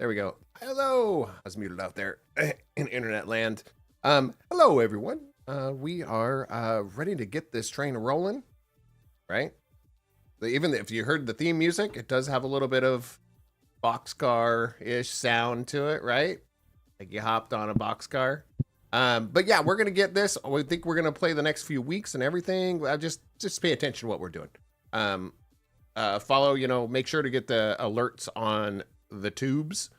There we go. Hello. I was muted out there in internet land. Hello, everyone. We are ready to get this train rolling, right? Even if you heard the theme music, it does have a little bit of boxcar-ish sound to it, right? Like you hopped on a boxcar. But yeah, we're going to get this. We think we're going to play the next few weeks and everything. Just pay attention to what we're doing. Follow, make sure to get the alerts on the tubes,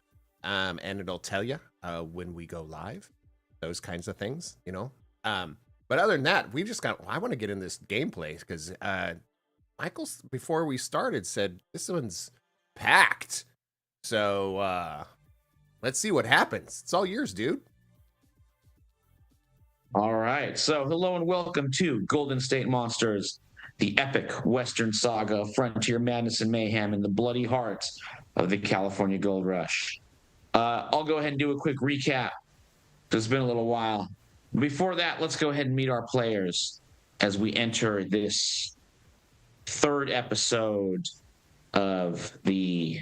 and it'll tell you when we go live, those kinds of things, but other than that, I want to get in this gameplay because Michael, before we started, said this one's packed, so let's see what happens. It's all yours, dude. All right, so hello and welcome to Golden State Monsters, the epic Western saga of frontier madness and mayhem in the bloody heart of the California Gold Rush. I'll go ahead and do a quick recap. It's been a little while. Before that, let's go ahead and meet our players as we enter this third episode of the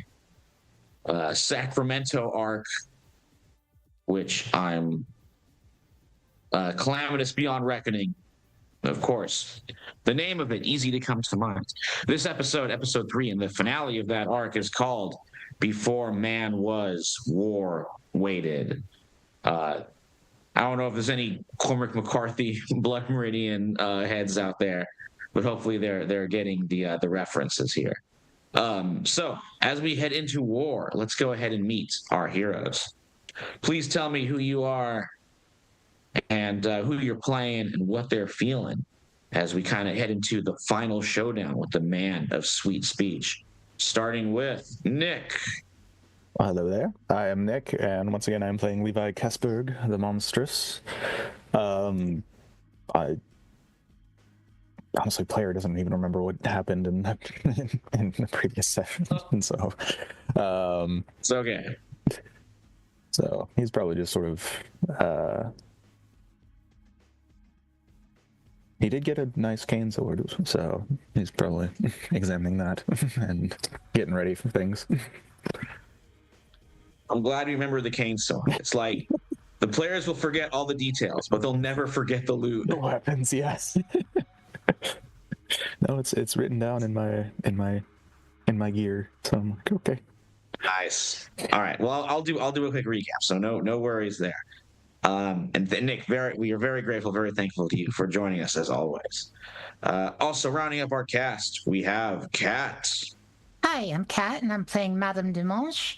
Sacramento arc, which I'm calamitous beyond reckoning. Of course, the name of it, easy to come to mind. This episode 3, and the finale of that arc is called Before Man Was, War Waited. I don't know if there's any Cormac McCarthy Blood Meridian heads out there, but hopefully they're getting the references here. So as we head into war, let's go ahead and meet our heroes. Please tell me who you are and who you're playing and what they're feeling as we kind of head into the final showdown with the man of sweet speech, starting with Nick. Hello there, I am Nick, and once again I'm playing Levi Kesberg, the Monstrous. I honestly, player doesn't even remember what happened in the previous session, so It's okay. So he's probably just sort of he did get a nice cane sword, so he's probably examining that and getting ready for things. I'm glad you remember the cane sword. It's like the players will forget all the details, but they'll never forget the loot. The weapons, yes. No, it's written down in my gear, so I'm like, okay. Nice. All right. Well, I'll do a quick recap. So no worries there. Nick, we are very grateful, very thankful to you for joining us as always. Also rounding up our cast, we have Kat. Hi, I'm Kat, and I'm playing Madame Dimanche.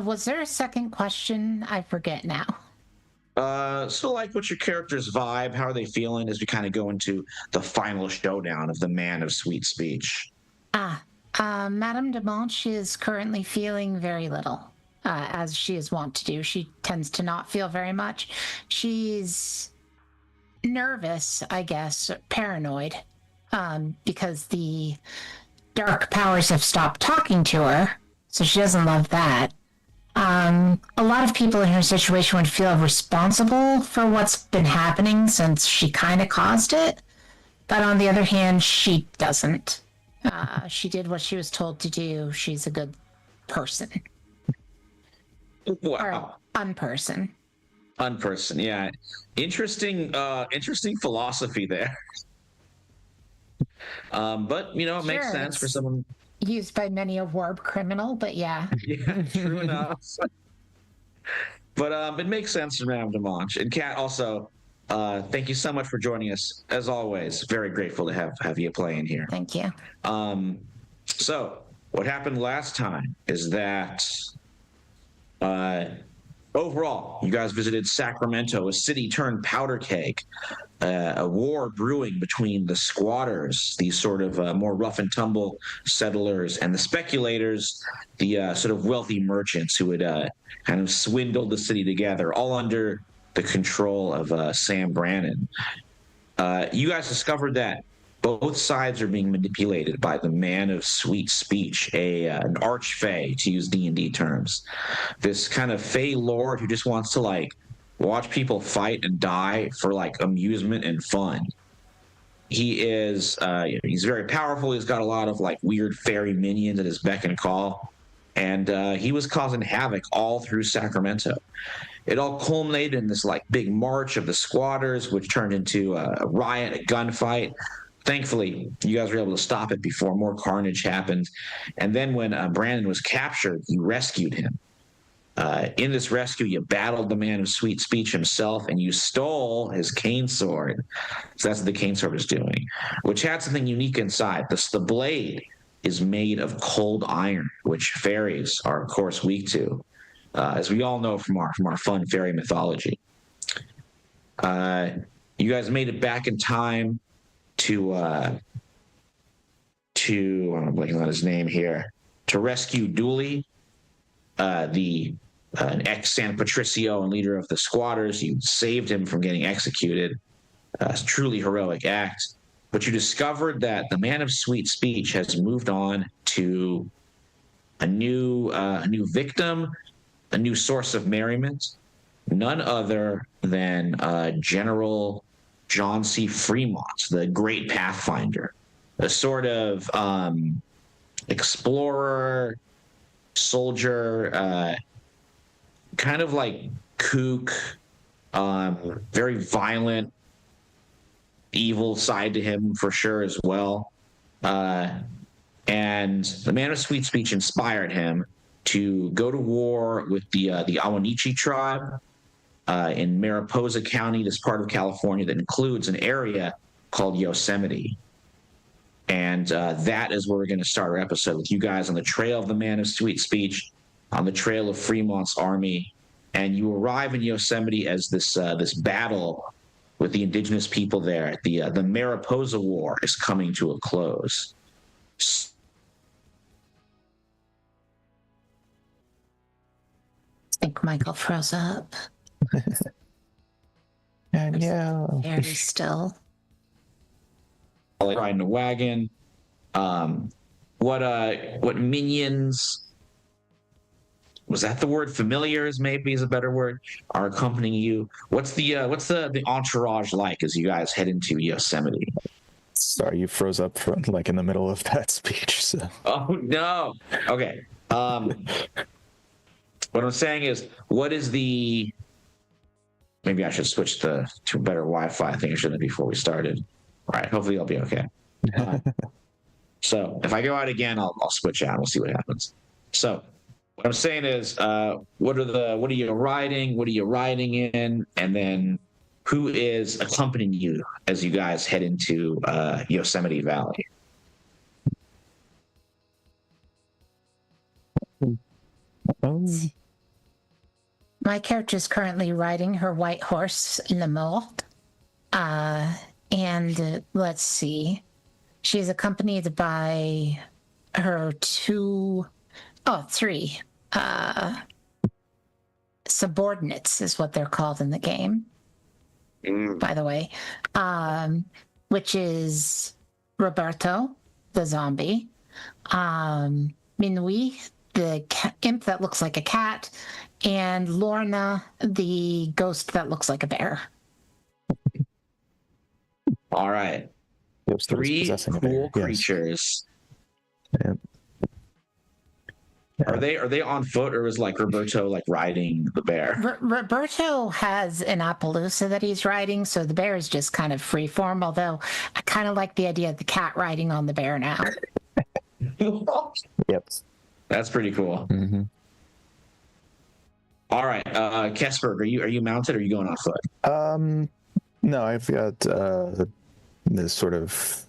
Was there a second question? I forget now. So like, what's your character's vibe? How are they feeling as we kind of go into the final showdown of the man of sweet speech? Madame Dimanche is currently feeling very little, as she is wont to do. She tends to not feel very much. She's nervous, I guess, paranoid, because the dark powers have stopped talking to her, so she doesn't love that. A lot of people in her situation would feel responsible for what's been happening since she kind of caused it. But on the other hand, she doesn't. She did what she was told to do. She's a good person. Wow. Or unperson. Unperson, yeah. Interesting philosophy there. But, it makes sense for someone... Used by many a warp criminal, but yeah. Yeah, true enough. But it makes sense for Madame Dimanche. And Kat, also, thank you so much for joining us. As always, very grateful to have you playing here. Thank you. So, what happened last time is that overall, you guys visited Sacramento, a city turned powder keg. A war brewing between the squatters, these sort of more rough and tumble settlers, and the speculators, the sort of wealthy merchants who had kind of swindled the city together, all under the control of Sam Brannon. You guys discovered that both sides are being manipulated by the man of sweet speech, an archfey, to use D&D terms. This kind of fey lord who just wants to, watch people fight and die for amusement and fun. He is he's very powerful. He's got a lot of weird fairy minions at his beck and call, and he was causing havoc all through Sacramento. It all culminated in this like big march of the squatters, which turned into a riot, a gunfight. Thankfully, you guys were able to stop it before more carnage happened. And then when Brandon was captured, you rescued him. In this rescue, you battled the man of sweet speech himself, and you stole his cane sword. So that's what the cane sword was doing, which had something unique inside. The blade is made of cold iron, which fairies are, of course, weak to, as we all know from our fun fairy mythology. You guys made it back in time to I'm blanking on his name here, to rescue Dooley, an ex-San Patricio and leader of the squatters. You saved him from getting executed. A truly heroic act. But you discovered that the man of sweet speech has moved on to a new victim, a new source of merriment, none other than General John C. Fremont, the great Pathfinder, a sort of explorer, soldier, kind of like kook, very violent, evil side to him for sure as well. And the man of sweet speech inspired him to go to war with the Awanichi tribe in Mariposa County, this part of California that includes an area called Yosemite. And that is where we're going to start our episode, with you guys on the trail of the man of sweet speech, on the trail of Fremont's army. And you arrive in Yosemite as this battle with the indigenous people there. The Mariposa War is coming to a close. I think Michael froze up. And yeah, Very still. Riding a wagon. What minions? Was that the word? Familiars, maybe, is a better word, are accompanying you. What's the entourage like as you guys head into Yosemite? sorry, you froze up from, like in the middle of that speech. So. Oh no. Okay. What I'm saying is, what is the? Maybe I should switch to better Wi-Fi. I think I should have before we started. All right. Hopefully, I'll be okay. So if I go out again, I'll switch out. We'll see what happens. So what I'm saying is, what are you riding? What are you riding in? And then who is accompanying you as you guys head into Yosemite Valley? My character is currently riding her white horse, Lemore. And let's see. She's accompanied by her three subordinates is what they're called in the game, by the way, which is Roberto, the zombie, Minui, the imp that looks like a cat, and Lorna, the ghost that looks like a bear. All right. Three cool creatures. Yep. Are they on foot, or is like Roberto like riding the bear? Roberto has an Appaloosa that he's riding, so the bear is just kind of freeform, although I kind of like the idea of the cat riding on the bear now. Yep. That's pretty cool. Mm-hmm. All right, Kesberg, are you mounted, or are you going on foot? No, I've got this sort of,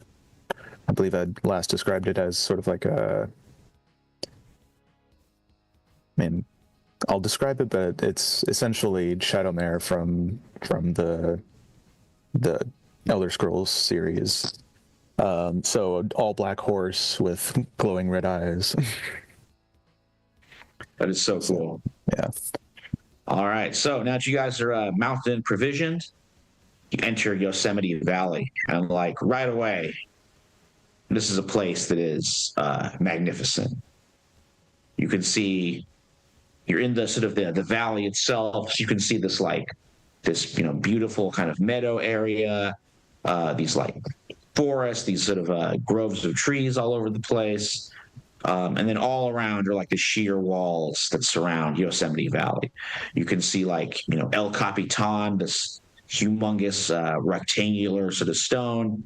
I believe I last described it as sort of like a, I mean, I'll describe it, but it's essentially Shadowmare from the Elder Scrolls series. So all black horse with glowing red eyes. That is so cool. Yeah. All right, so now that you guys are mounted and provisioned, you enter Yosemite Valley, and like right away, this is a place that is magnificent. You can see, you're in the sort of the valley itself. You can see this beautiful kind of meadow area, these like forests, these sort of groves of trees all over the place. And then all around are like the sheer walls that surround Yosemite Valley. You can see like, El Capitan, this humongous rectangular sort of stone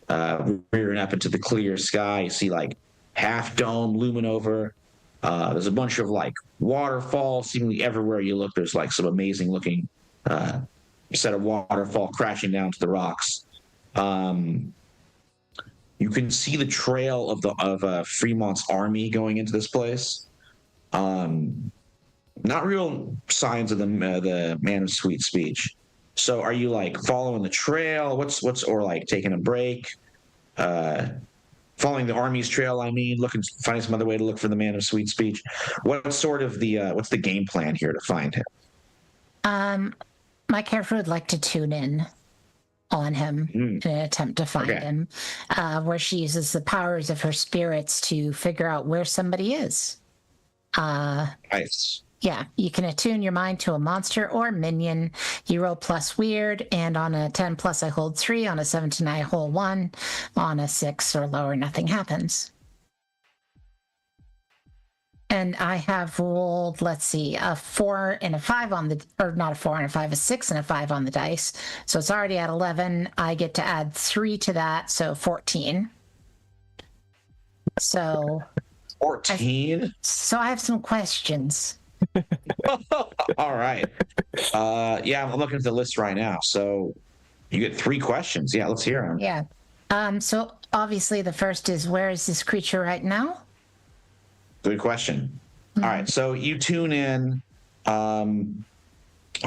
rearing up into the clear sky. You see like Half Dome looming over. There's a bunch of like waterfalls seemingly everywhere you look. There's like some amazing looking set of waterfall crashing down to the rocks. You can see the trail of Fremont's army going into this place. Not real signs of the Man of Sweet Speech. So are you like following the trail? What's or like taking a break? Following the army's trail, I mean, finding some other way to look for the Man of Sweet Speech. What's sort of what's the game plan here to find him? My character would like to tune in on him in an attempt to find him, where she uses the powers of her spirits to figure out where somebody is. Nice. Yeah, you can attune your mind to a monster or minion. You roll plus weird, and on a 10 plus I hold 3, on a 17 I hold 1, on a 6 or lower nothing happens. And I have rolled, let's see, a 4 and a 5 on the, or not a 4 and a 5, a 6 and a 5 on the dice. So it's already at 11. I get to add 3 to that, so 14. So 14? So I have some questions. All right. Yeah, I'm looking at the list right now. So you get 3 questions. Yeah, let's hear them. Yeah. So obviously the first is, where is this creature right now? Good question. All right, so you tune in. I'm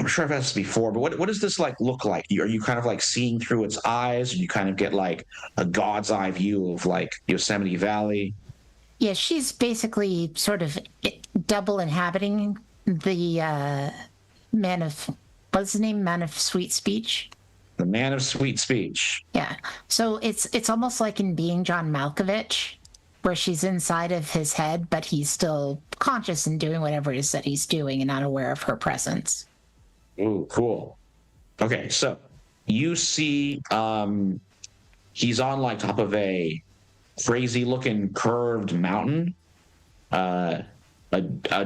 sure I've asked this before, but what does this like look like? Are you kind of like seeing through its eyes? Or you kind of get like a god's eye view of like Yosemite Valley? Yeah, she's basically sort of double inhabiting the man of, what's his name? Man of Sweet Speech. The Man of Sweet Speech. Yeah. So it's almost like in Being John Malkovich, where she's inside of his head, but he's still conscious and doing whatever it is that he's doing and not aware of her presence. Ooh, cool. Okay, so you see he's on like top of a crazy looking curved mountain, a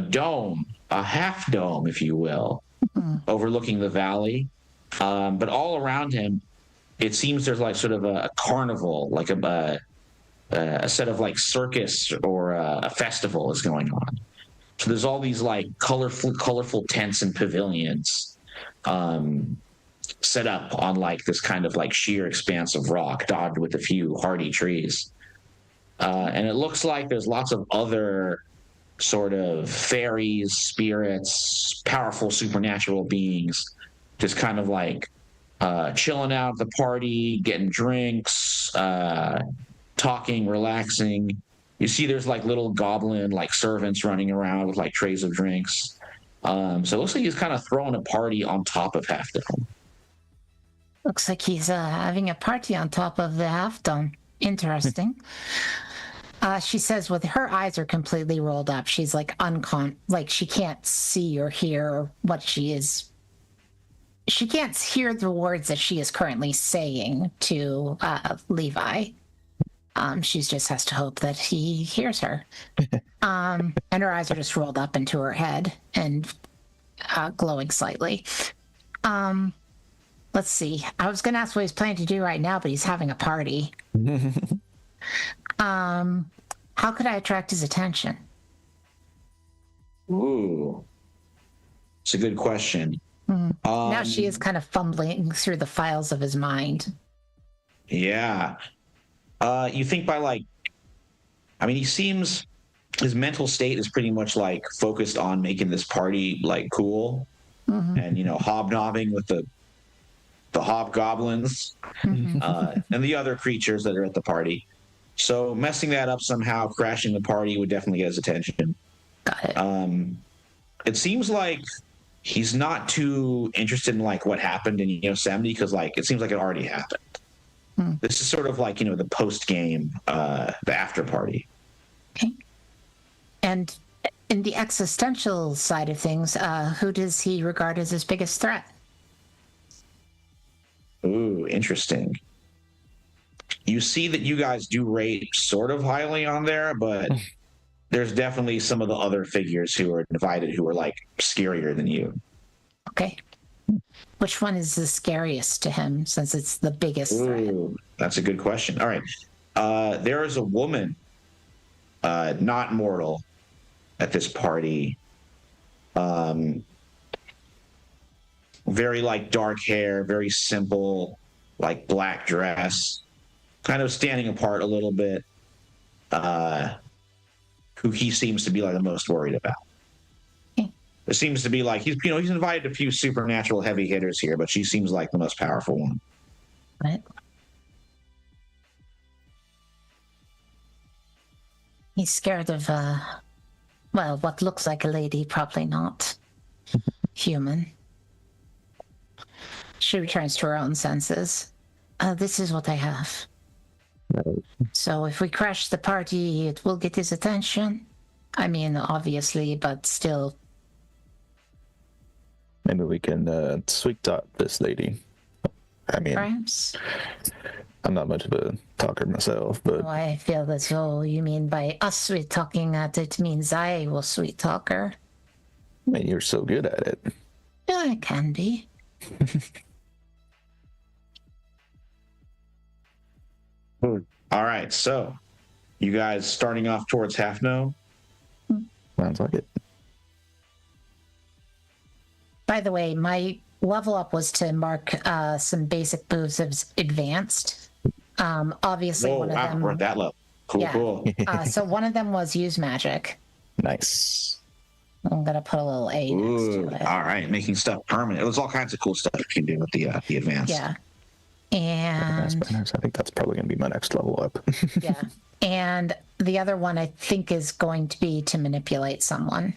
dome, a half dome, if you will, overlooking the valley. But all around him, it seems there's like sort of a carnival, like a set of like circus or a festival is going on. So there's all these like colorful tents and pavilions set up on like this kind of like sheer expanse of rock dotted with a few hardy trees. And it looks like there's lots of other sort of fairies, spirits, powerful supernatural beings just kind of like chilling out at the party, getting drinks, talking, relaxing. You see there's like little goblin like servants running around with like trays of drinks. So it looks like he's kind of throwing a party on top of Half Dome. Looks like he's having a party on top of the Half Dome. Interesting. She says with her eyes are completely rolled up. She's like like she can't see or hear what she is. She can't hear the words that she is currently saying to Levi. She just has to hope that he hears her. And her eyes are just rolled up into her head and glowing slightly. Let's see. I was going to ask what he's planning to do right now, but he's having a party. How could I attract his attention? Ooh. It's a good question. Now she is kind of fumbling through the files of his mind. Yeah. You think by like, I mean, his mental state is pretty much like focused on making this party like cool and, hobnobbing with the hobgoblins and the other creatures that are at the party. So messing that up somehow, crashing the party would definitely get his attention. Got it. It seems like he's not too interested in like what happened in Yosemite because like it seems like it already happened. This is sort of like the post game, the after party. Okay. And in the existential side of things, who does he regard as his biggest threat? Ooh, interesting. You see that you guys do rate sort of highly on there, but there's definitely some of the other figures who are invited who are like scarier than you. Okay. Which one is the scariest to him, since it's the biggest threat? Ooh, that's a good question. All right. There is a woman, not mortal, at this party. Very like dark hair, very simple, like black dress, kind of standing apart a little bit. Who he seems to be like the most worried about. It seems to be like he's invited a few supernatural heavy hitters here, but she seems like the most powerful one. Right. He's scared of, well, what looks like a lady, probably not human. She returns to her own senses. This is what I have. So if we crash the party, it will get his attention. I mean, obviously, but still. Maybe we can sweet talk this lady. I mean, Perhaps. I'm not much of a talker myself, but Oh, I feel as though you mean by us sweet talking that it means I will sweet talk her. I mean, you're so good at it. Yeah, I can be. All right, so you guys starting off towards Half Gnome. Sounds like it. By the way, my level up was to mark some basic moves as advanced. Obviously, Whoa, one of wow, them. we're at that level. Cool, Yeah. cool. So one of them was use magic. Nice. I'm gonna put a little A next Ooh, to it. all right, making stuff permanent. There's all kinds of cool stuff you can do with the advanced. Yeah. Nice, And very nice. I think that's probably going to be my next level up. yeah. And the other one I think is going to be to manipulate someone.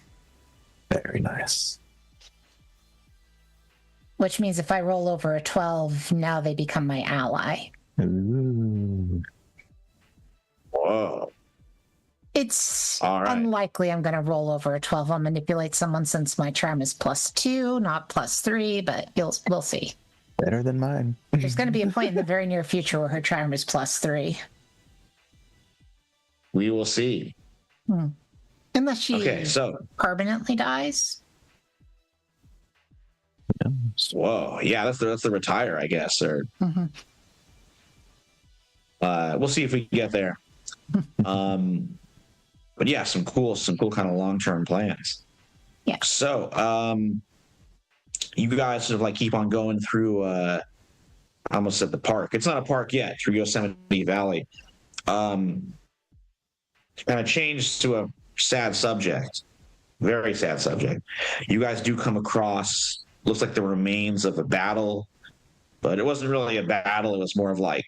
Very nice. Which means if I roll over a 12, now they become my ally. Ooh. Whoa. It's All right. unlikely I'm going to roll over a 12 on manipulate someone, since my charm is +2, not +3, but we'll see. Better than mine. There's going to be a point in the very near future where her charm is +3. We will see. Unless she Okay, so permanently dies. whoa, yeah, that's the retire, I guess, or Mhm. we'll see if we get there. But yeah, some cool kind of long-term plans. Yeah. So, you guys sort of like keep on going through. I almost said the park. It's not a park yet. Through Yosemite Valley. Kind of changed to a sad subject, very sad subject. You guys do come across, looks like the remains of a battle, but it wasn't really a battle. It was more of like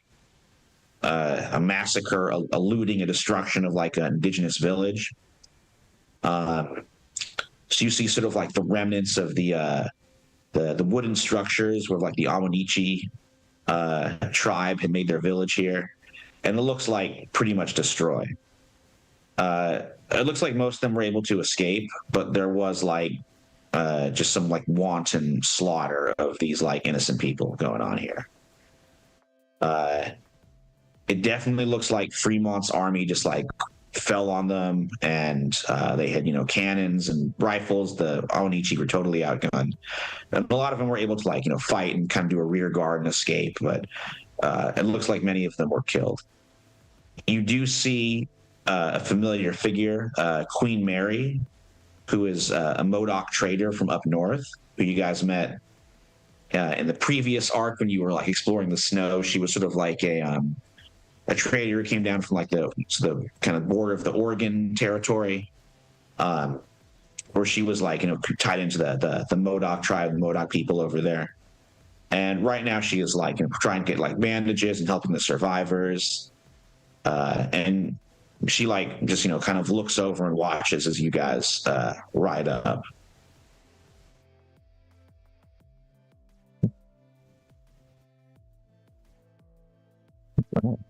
a massacre, a looting, a destruction of like an indigenous village. So you see sort of like the remnants of the wooden structures where like the Awanichi tribe had made their village here, and it looks like pretty much destroyed. It looks like most of them were able to escape, but there was like just some like wanton slaughter of these like innocent people going on here. It definitely looks like Fremont's army just like fell on them, and they had, cannons and rifles. The Awanichi were totally outgunned, and a lot of them were able to like, fight and kind of do a rear guard and escape, but it looks like many of them were killed. You do see a familiar figure, Queen Mary, who is a Modoc trader from up north, who you guys met in the previous arc when you were like exploring the snow. She was sort of like a trader who came down from like the kind of border of the Oregon territory, where she was like, tied into the Modoc tribe, the Modoc people over there. And right now she is like, trying to get like bandages and helping the survivors. And she like just, kind of looks over and watches as you guys ride up.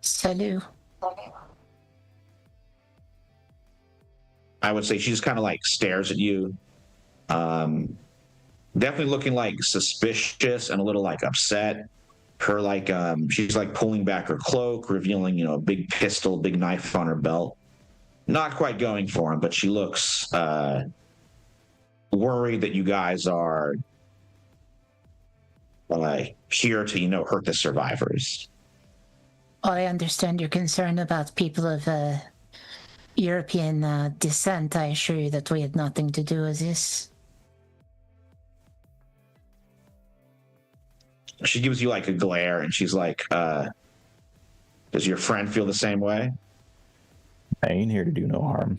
Salut. I would say she just kind of like stares at you. Definitely looking like suspicious and a little like upset. Her like she's like pulling back her cloak, revealing, a big pistol, big knife on her belt. not quite going for him, but she looks worried that you guys are here to, hurt the survivors. I understand your concern about people of European descent. I assure you that we had nothing to do with this. She gives you a glare, and she's like, does your friend feel the same way? I ain't here to do no harm.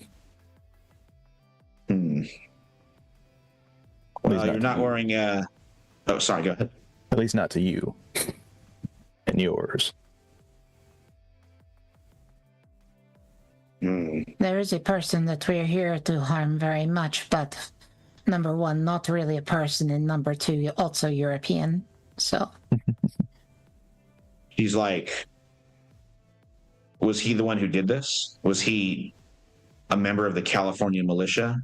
Well, you're not wearing oh, sorry, go ahead. At least not to you. And yours. There is a person that we're here to harm very much, but number one, not really a person, and number two, also European. So. She's like, was he the one who did this? Was he a member of the California militia?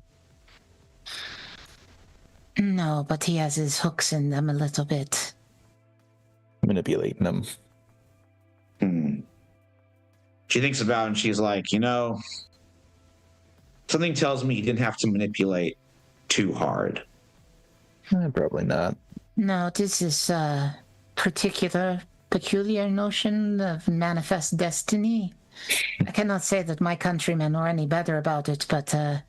No, but he has his hooks in them a little bit. Manipulating them. She thinks about it and she's like, something tells me he didn't have to manipulate too hard. Probably not. No, this is a peculiar notion of manifest destiny. I cannot say that my countrymen are any better about it, but the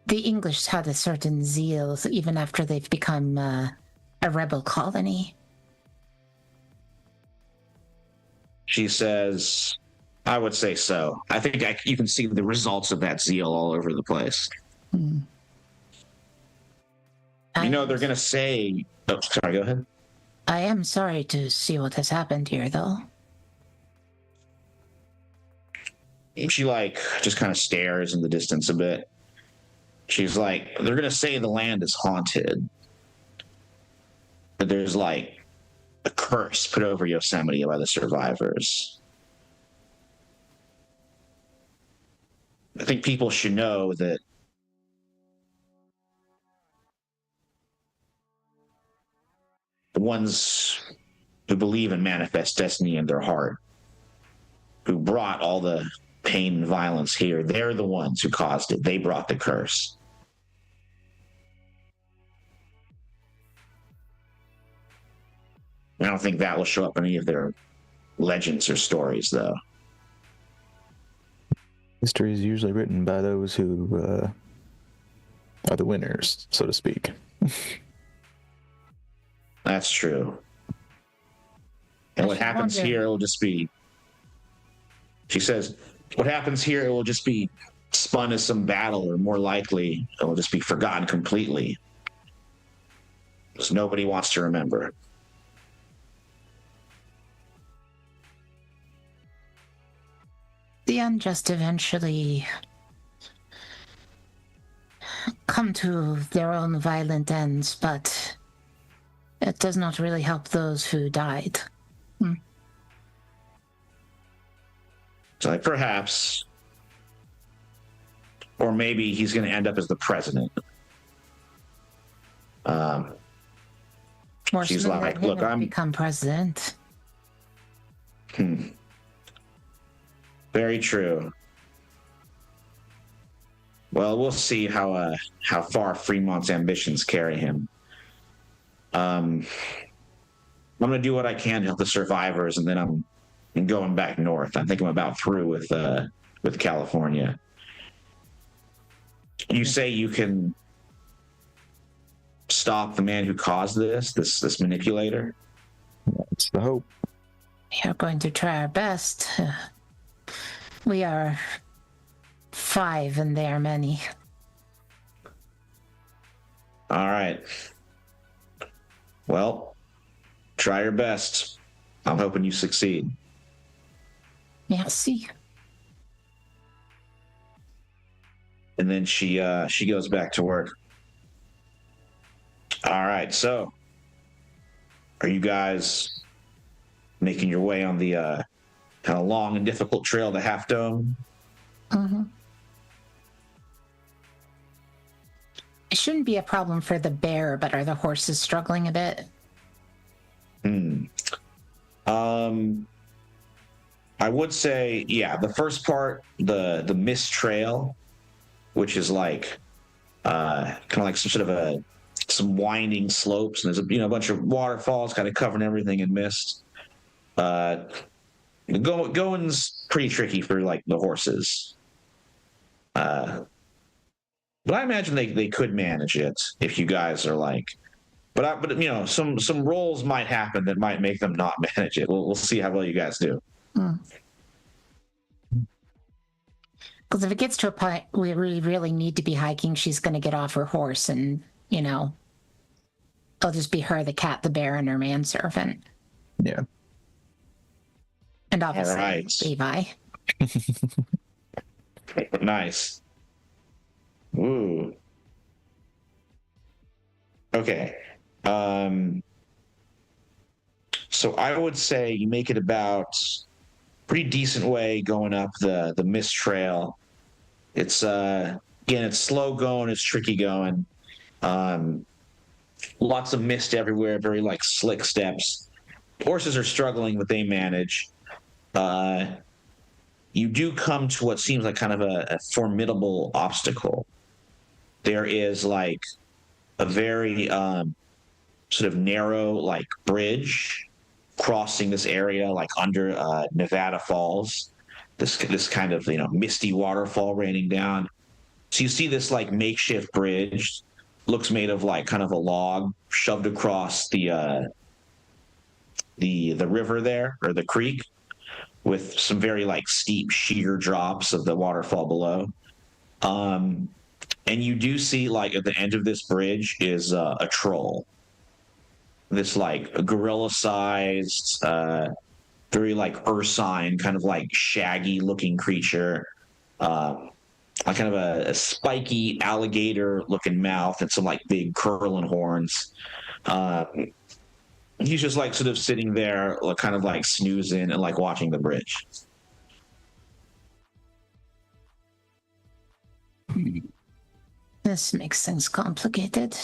English had a certain zeal even after they've become a rebel colony. She says, I would say so. I think you can see the results of that zeal all over the place. They're going to say... Oh, sorry, go ahead. I am sorry to see what has happened here, though. She, just kind of stares in the distance a bit. She's like, they're going to say the land is haunted. But there's, a curse put over Yosemite by the survivors. I think people should know that the ones who believe in manifest destiny in their heart, who brought all the pain and violence here, they're the ones who caused it. They brought the curse. I don't think that will show up in any of their legends or stories, though. History is usually written by those who are the winners, so to speak. That's true. And what happens here, it will just be... She says, what happens here, it will just be spun as some battle, or more likely, it will just be forgotten completely. Because nobody wants to remember. The unjust eventually come to their own violent ends, but it does not really help those who died. So perhaps, or maybe he's going to end up as the president. She's like, look, I'm become president. Very true. Well, we'll see how far Fremont's ambitions carry him. I'm going to do what I can to help the survivors, and then I'm going back north. I think I'm about through with California. You say you can stop the man who caused this manipulator? That's the hope. We are going to try our best. We are 5 and they are many. All right. Well, try your best. I'm hoping you succeed. Merci. And then she goes back to work. All right, so are you guys making your way on the kind of long and difficult trail to Half Dome? Mm-hmm. It shouldn't be a problem for the bear, but are the horses struggling a bit? I would say, yeah, the first part, the mist trail, which is like kind of like some sort of some winding slopes, and there's a bunch of waterfalls kind of covering everything in mist. Going's pretty tricky for like the horses. But I imagine they could manage it if you guys are like. But some rolls might happen that might make them not manage it. We'll see how well you guys do. Because if it gets to a point where we really need to be hiking, she's going to get off her horse, and it'll just be her, the cat, the bear, and her manservant. Yeah. And obviously, right. Levi. Nice. Ooh. Okay. So I would say you make it about pretty decent way going up the mist trail. It's again, it's slow going, it's tricky going. Lots of mist everywhere, very like slick steps. Horses are struggling, but they manage. You do come to what seems like kind of a formidable obstacle. There is like a very sort of narrow like bridge crossing this area like under Nevada Falls, this kind of misty waterfall raining down. So you see this like makeshift bridge, looks made of like kind of a log shoved across the river there, or the creek, with some very like steep sheer drops of the waterfall below. And you do see like at the end of this bridge is a troll. This like gorilla-sized, very like ursine, kind of like shaggy looking creature. Like kind of a spiky alligator looking mouth and some like big curling horns. He's just like sort of sitting there, like, kind of like snoozing and like watching the bridge. This makes things complicated.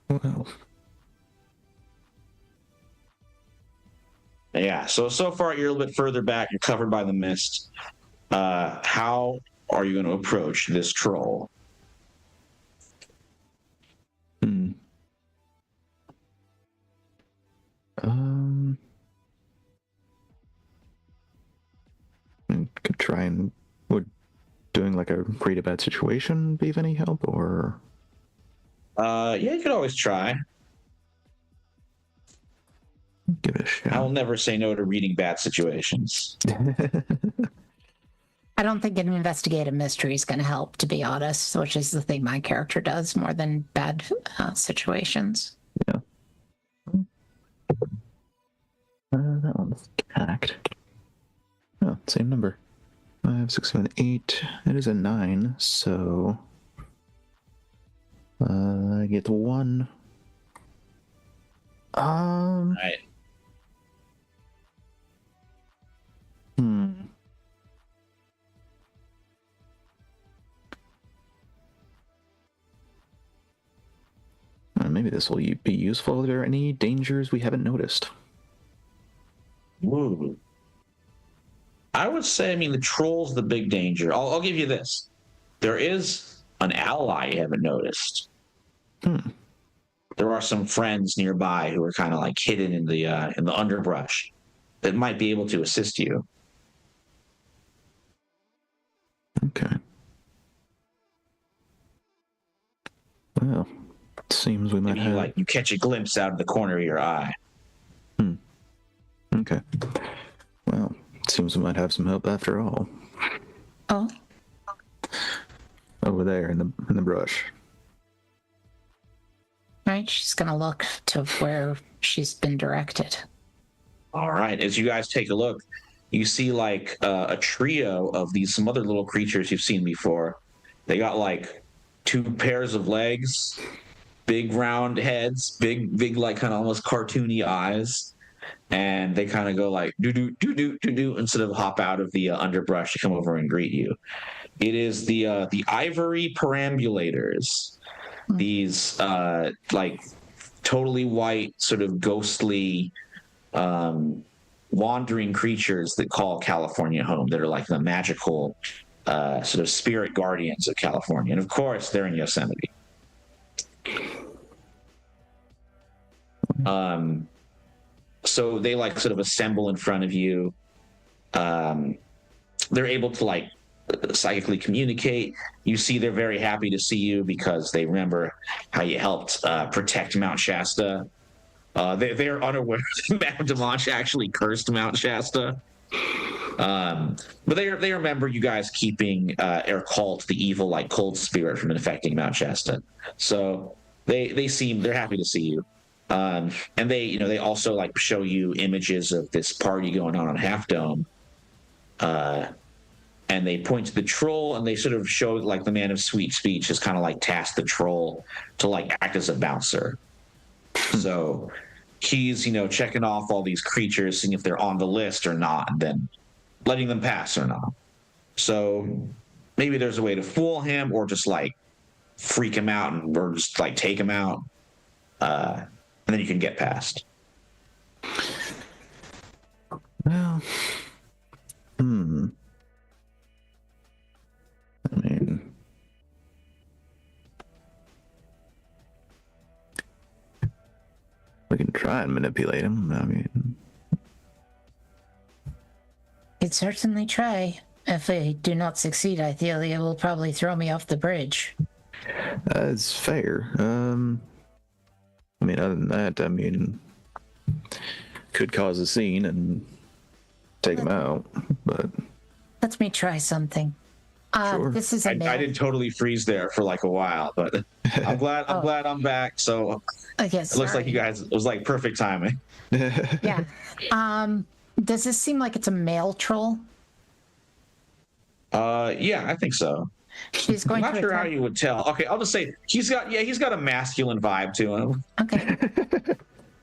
Well, Yeah, so far you're a little bit further back, you're covered by the mist. How are you going to approach this troll? Could try and would doing like a read a bad situation be of any help, or? Yeah, you could always try. Give it a shot. I will never say no to reading bad situations. I don't think an investigative mystery is going to help, to be honest, which is the thing my character does more than bad situations. Yeah. That one's act. Oh, same number. 5, 6, 7, 8. It is a 9, so I get 1. Right. Maybe this will be useful. Are there any dangers we haven't noticed? Ooh. I would say, the troll's the big danger. I'll give you this. There is an ally you haven't noticed. There are some friends nearby who are kind of like hidden in the underbrush that might be able to assist you. Okay. Well, it seems we might have. You catch a glimpse out of the corner of your eye. Okay. Well, it seems we might have some help after all. Oh, Over there in the brush. right. She's going to look to where she's been directed. All right. As you guys take a look, you see like a trio of some other little creatures you've seen before. They got like 2 pairs of legs, big round heads, big like kind of almost cartoony eyes, and they kind of go like do do do do do do instead of hop out of the underbrush to come over and greet you. It is the ivory perambulators. These like totally white, sort of ghostly wandering creatures that call California home, that are like the magical sort of spirit guardians of California. And of course, they're in Yosemite. So they like sort of assemble in front of you. They're able to like psychically communicate. You see they're very happy to see you because they remember how you helped protect Mount Shasta. They're unaware that Madame Demanche actually cursed Mount Shasta. But they remember you guys keeping Ercult, the evil like cold spirit, from infecting Mount Shasta. So they're happy to see you. And they also like show you images of this party going on Half Dome. And they point to the troll, and they sort of show like the man of sweet speech has kind of like tasked the troll to like act as a bouncer. So he's checking off all these creatures, seeing if they're on the list or not, and then letting them pass or not. So maybe there's a way to fool him, or just like freak him out, or just like take him out, and then you can get past. Well, I mean, we can try and manipulate him. I mean, Could certainly try. If I do not succeed, Ithelia will probably throw me off the bridge. that's fair. I mean, other than that, I mean, could cause a scene and take him out, but Let me try something. Sure. This is a male. I did totally freeze there for like a while, but I'm glad I'm back. So I guess it looks like you guys, it was like perfect timing. Yeah. Does this seem like it's a male troll? Yeah, I think so. She's I'm going not to sure how attempt- you would tell. Okay, I'll just say he's got a masculine vibe to him. Okay.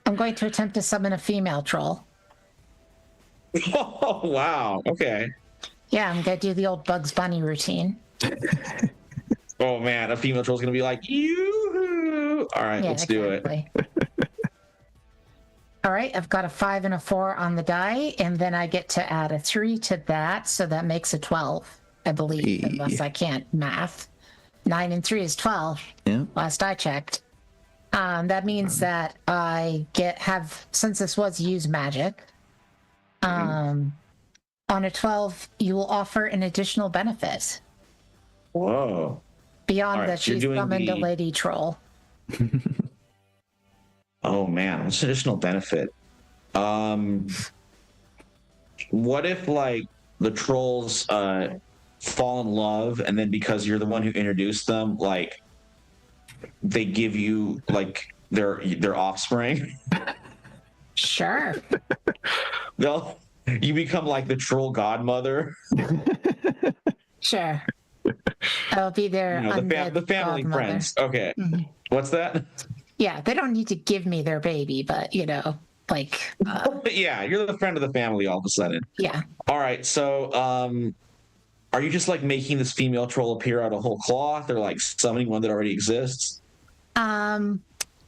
I'm going to attempt to summon a female troll. Oh wow. Okay. Yeah, I'm going to do the old Bugs Bunny routine. Oh man, a female troll's gonna be like, yoo-hoo. All right, Yeah, let's do it. exactly. All right, I've got a 5 and a 4 on the die, and then I get to add a 3 to that, so that makes a 12, I believe, unless I can't math. 9 and 3 is 12. yeah. Last I checked. That means that I since this was use magic, on a 12, you will offer an additional benefit Whoa. beyond All right, that so you're she's doing summoned a the- lady troll. Oh man, what's additional benefit? What if like the trolls fall in love, and then because you're the one who introduced them, like they give you like their offspring? Sure. You become like the troll godmother. Sure. I'll be there. The family friends. Okay. Mhm. What's that? Yeah, they don't need to give me their baby, but like, Yeah, you're the friend of the family all of a sudden. yeah. All right, so are you just like making this female troll appear out of whole cloth, or like summoning one that already exists?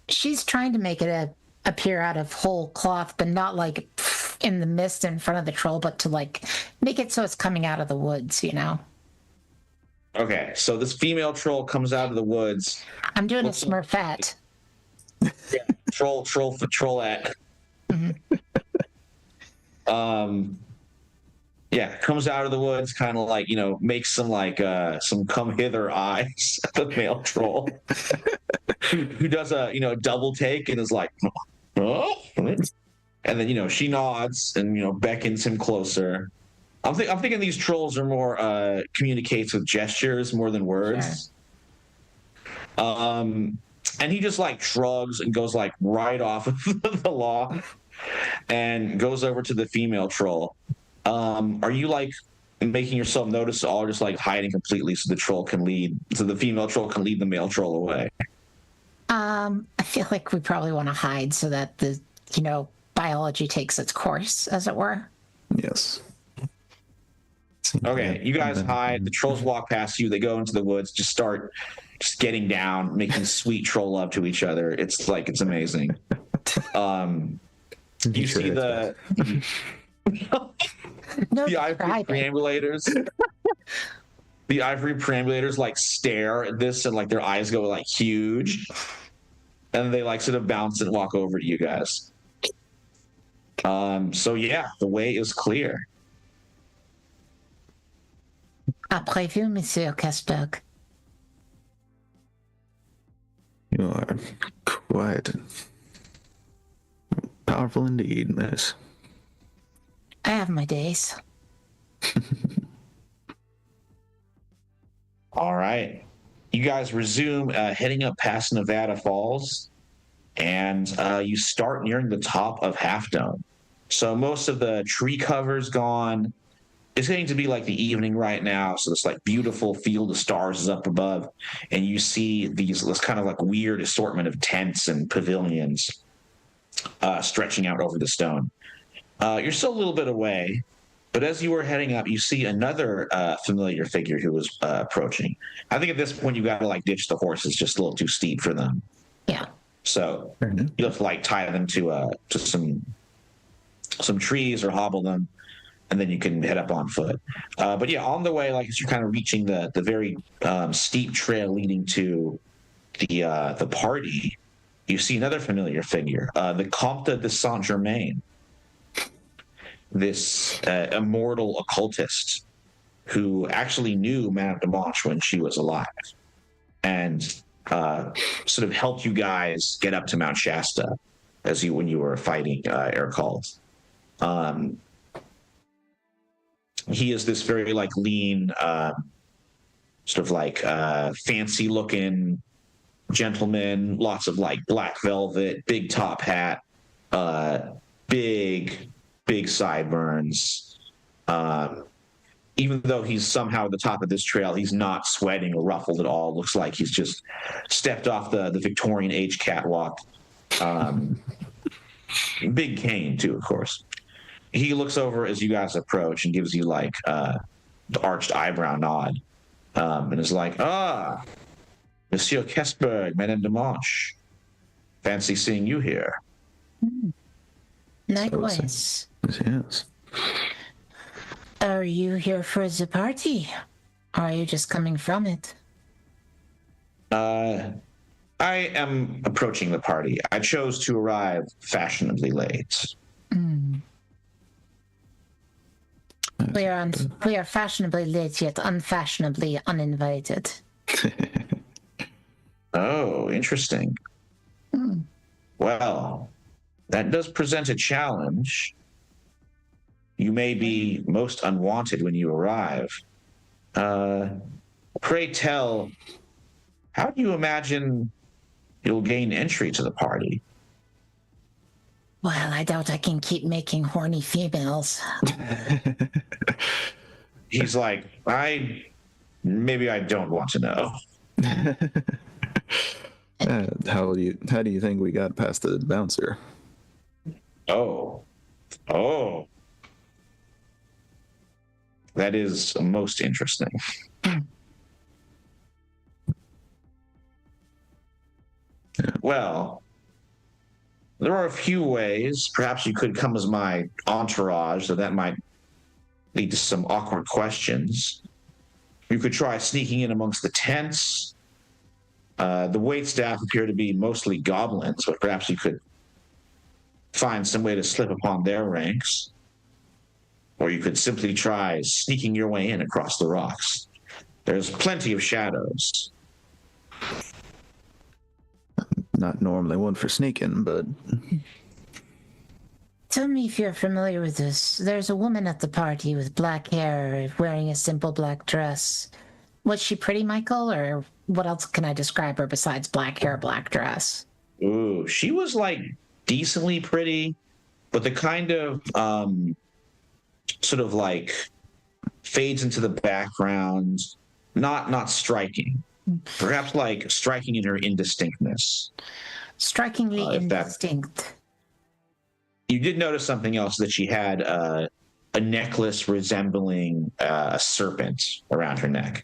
She's trying to make it appear out of whole cloth, but not like in the mist in front of the troll, but to like make it so it's coming out of the woods, Okay, so this female troll comes out of the woods. I'm doing What's a Smurfette. Trollette. Yeah, comes out of the woods, kind of like makes some like some come hither eyes at the male troll, who does a double take and is like, oh, and then she nods and beckons him closer. I'm thinking these trolls are more communicates with gestures more than words. Sure. And he just like shrugs and goes like right off of the law and goes over to the female troll. Are you like making yourself notice, or just like hiding completely so the female troll can lead the male troll away? I feel like we probably want to hide so that the biology takes its course, as it were. Yes. Okay, you guys hide. The trolls walk past you. They go into the woods, just getting down, making sweet troll love to each other. It's amazing. You see No, The ivory describe it. perambulators. The ivory perambulators like stare at this and like their eyes go like huge. And they like sort of bounce and walk over to you guys. So yeah, the way is clear. Après vous, Monsieur Kestberg. You are quite powerful indeed, miss. I have my days. All right. You guys resume heading up past Nevada Falls, and you start nearing the top of Half Dome. So most of the tree cover's gone. It's getting to be like the evening right now, so this like beautiful field of stars is up above, and you see this kind of like weird assortment of tents and pavilions stretching out over the stone. You're still a little bit away, but as you were heading up, you see another familiar figure who was approaching. I think at this point you got to like ditch the horses; just a little too steep for them. Yeah. So you have to like tie them to some trees or hobble them, and then you can head up on foot. But yeah, on the way, like as you're kind of reaching the very steep trail leading to the party, you see another familiar figure, the Comte de Saint Germain, this immortal occultist who actually knew Madame de Manche when she was alive, and sort of helped you guys get up to Mount Shasta when you were fighting Ercole. He is this very like lean, sort of like fancy looking gentleman, lots of like black velvet, big top hat, big sideburns. Even though he's somehow at the top of this trail, he's not sweating or ruffled at all. Looks like he's just stepped off the Victorian age catwalk. Big cane too, of course. He looks over as you guys approach and gives you like the arched eyebrow nod, and is like, Monsieur Kestberg, Madame de Manche. Fancy seeing you here. Likewise. Yes. Are you here for the party? Or are you just coming from it? I am approaching the party. I chose to arrive fashionably late. We are fashionably late yet unfashionably uninvited. Oh, interesting. Well, that does present a challenge. You may be most unwanted when you arrive. Pray tell, how do you imagine you'll gain entry to the party? Well, I doubt I can keep making horny females. He's like, maybe I don't want to know. How do you think we got past the bouncer? Oh. That is most interesting. Well, there are a few ways. Perhaps you could come as my entourage, so that might lead to some awkward questions. You could try sneaking in amongst the tents. The waitstaff appear to be mostly goblins, but perhaps you could find some way to slip upon their ranks. Or you could simply try sneaking your way in across the rocks. There's plenty of shadows. Not normally one for sneaking, but Tell me if you're familiar with this. There's a woman at the party with black hair, wearing a simple black dress. Was she pretty, Michael, or what else can I describe her besides black hair, black dress? Ooh, she was like decently pretty, but the kind of sort of like fades into the background, not striking. Perhaps like striking in her indistinctness. Strikingly indistinct. You did notice something else, that she had a necklace resembling a serpent around her neck.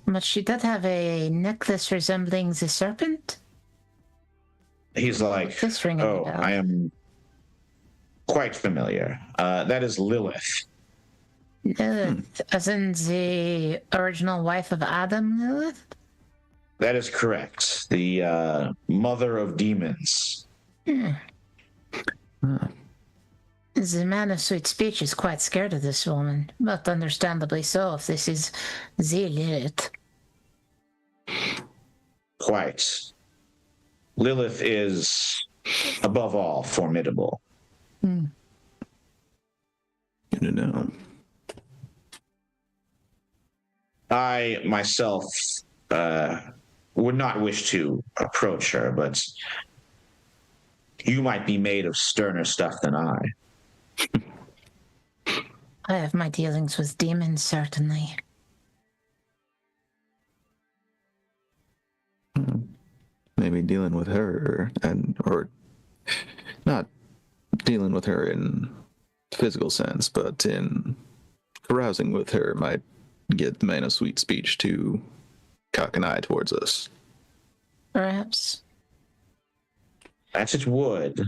But she did have a necklace resembling the serpent? He's like, This ring a bell. Quite familiar. That is Lilith. Lilith, as in the original wife of Adam, Lilith? That is correct. The mother of demons. The man of sweet speech is quite scared of this woman, but understandably so if this is the Lilith. Quite. Lilith is, above all, formidable. Good to know. I, myself, would not wish to approach her, but you might be made of sterner stuff than I. I have my dealings with demons, certainly. Maybe dealing with her or not dealing with her in physical sense, but in carousing with her might get the man of sweet speech to cock an eye towards us. Perhaps. As it would.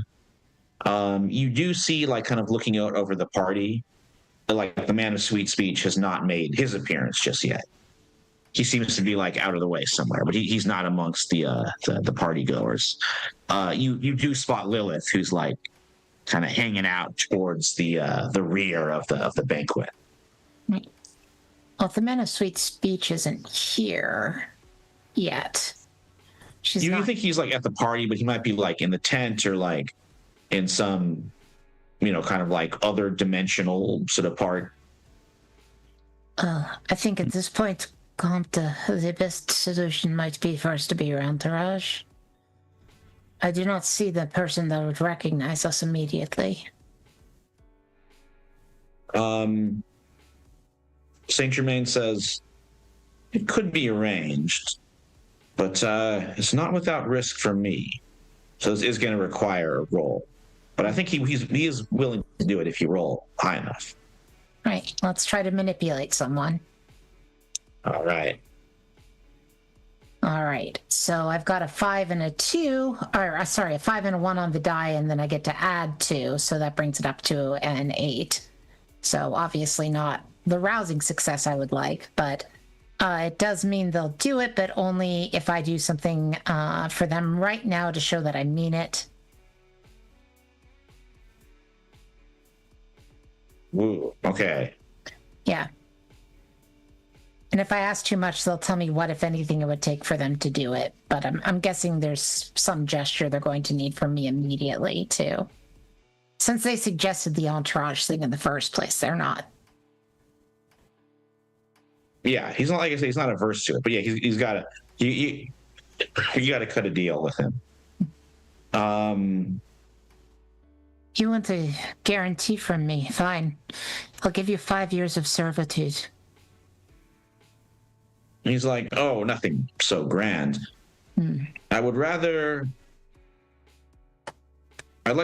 You do see, like, kind of looking out over the party, like the man of sweet speech has not made his appearance just yet. He seems to be like out of the way somewhere, but he's not amongst the party goers. You do spot Lilith, who's like kind of hanging out towards the rear of the banquet. Right. Well, the man of sweet speech isn't here yet. You think he's like at the party, but he might be like in the tent or like in some, kind of like other dimensional sort of part. I think at this point, Comte, the best solution might be for us to be your entourage. I do not see the person that would recognize us immediately. Saint Germain says it could be arranged, but it's not without risk for me. So this is going to require a roll, but I think he is willing to do it if you roll high enough. Right. Let's try to manipulate someone. All right. All right. So I've got a 5 and a 2, or sorry, a 5 and a 1 on the die, and then I get to add 2, so that brings it up to an 8. So obviously not the rousing success I would like, but it does mean they'll do it, but only if I do something for them right now to show that I mean it. Ooh, okay. Yeah. And if I ask too much, they'll tell me what, if anything, it would take for them to do it. But I'm guessing there's some gesture they're going to need from me immediately, too. Since they suggested the entourage thing in the first place, they're not. Yeah, he's not, like I say, he's not averse to it. But yeah, he's got to, you got to cut a deal with him. You want a guarantee from me? Fine. I'll give you 5 years of servitude. He's like, oh, nothing so grand. I'd like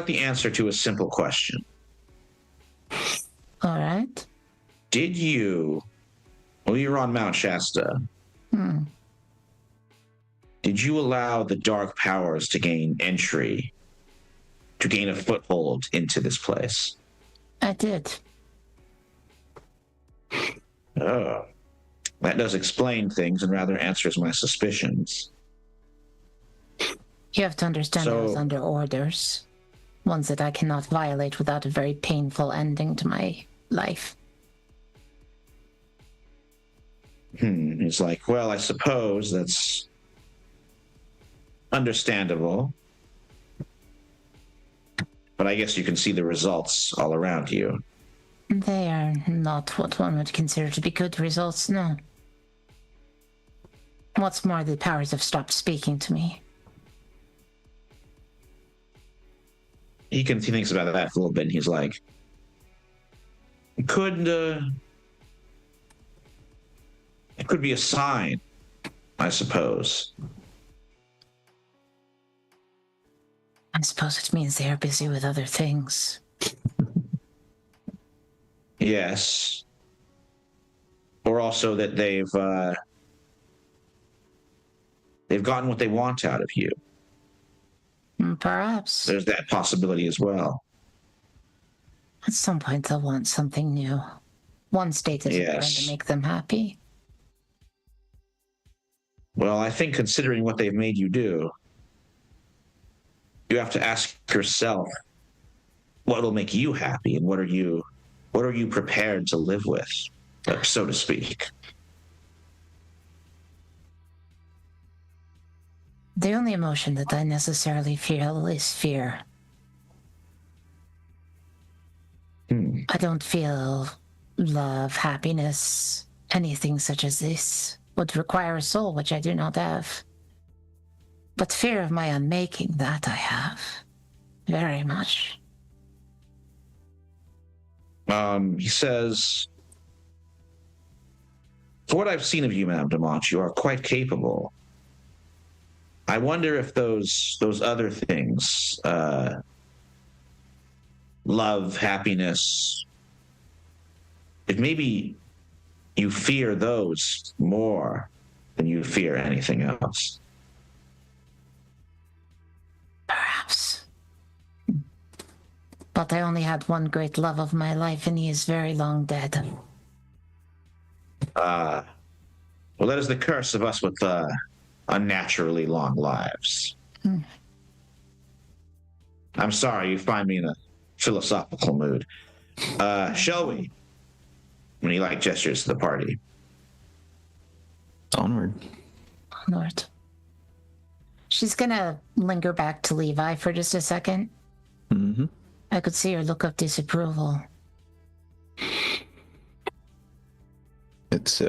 the answer to a simple question. All right. Did you, while you were on Mount Shasta, did you allow the dark powers to gain entry, to gain a foothold into this place? I did. Oh. That does explain things and rather answers my suspicions. You have to understand I was under orders. Ones that I cannot violate without a very painful ending to my life. He's like, well, I suppose that's understandable. But I guess you can see the results all around you. They are not what one would consider to be good results, no. What's more, the powers have stopped speaking to me. He thinks about that for a little bit, and he's like, it could be a sign, I suppose. I suppose it means they are busy with other things. Yes. Or also that they've gotten what they want out of you. Perhaps. There's that possibility as well. At some point, they'll want something new. One state isn't going to make them happy. Well, I think considering what they've made you do, you have to ask yourself, what will make you happy, and what are you prepared to live with, so to speak? The only emotion that I necessarily feel is fear. I don't feel love, happiness, anything such as this would require a soul, which I do not have. But fear of my unmaking, that I have. Very much. He says, for what I've seen of you, Madame Demont, you are quite capable. I wonder if those other things, love, happiness, if maybe you fear those more than you fear anything else. Perhaps. But I only had one great love of my life, and he is very long dead. Well, that is the curse of us with unnaturally long lives. I'm sorry, you find me in a philosophical mood. Shall we? When he gestures to the party. Onward. Onward. She's gonna linger back to Levi for just a second. Mm-hmm. I could see her look of disapproval. It's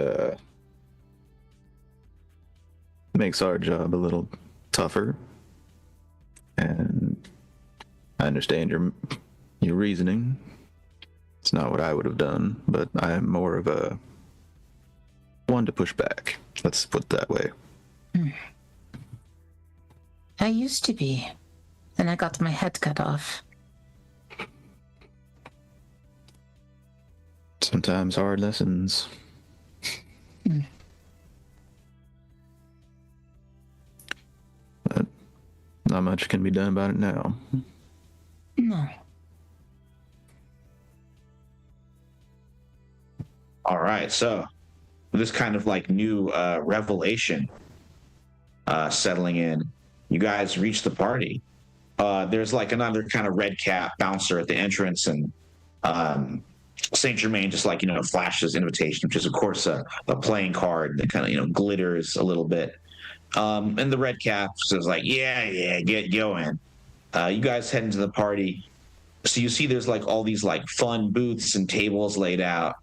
makes our job a little tougher, and I understand your reasoning. It's not what I would have done, but I am more of a one to push back. Let's put it that way. I used to be. Then I got my head cut off. Sometimes hard lessons. But not much can be done about it now. No. All right, so this kind of new revelation settling in, you guys reach the party. There's another kind of red cap bouncer at the entrance, and Saint Germain just flashes invitation, which is of course a playing card that kind of glitters a little bit. And the red cap says yeah, get going. You guys head into the party. So you see there's all these fun booths and tables laid out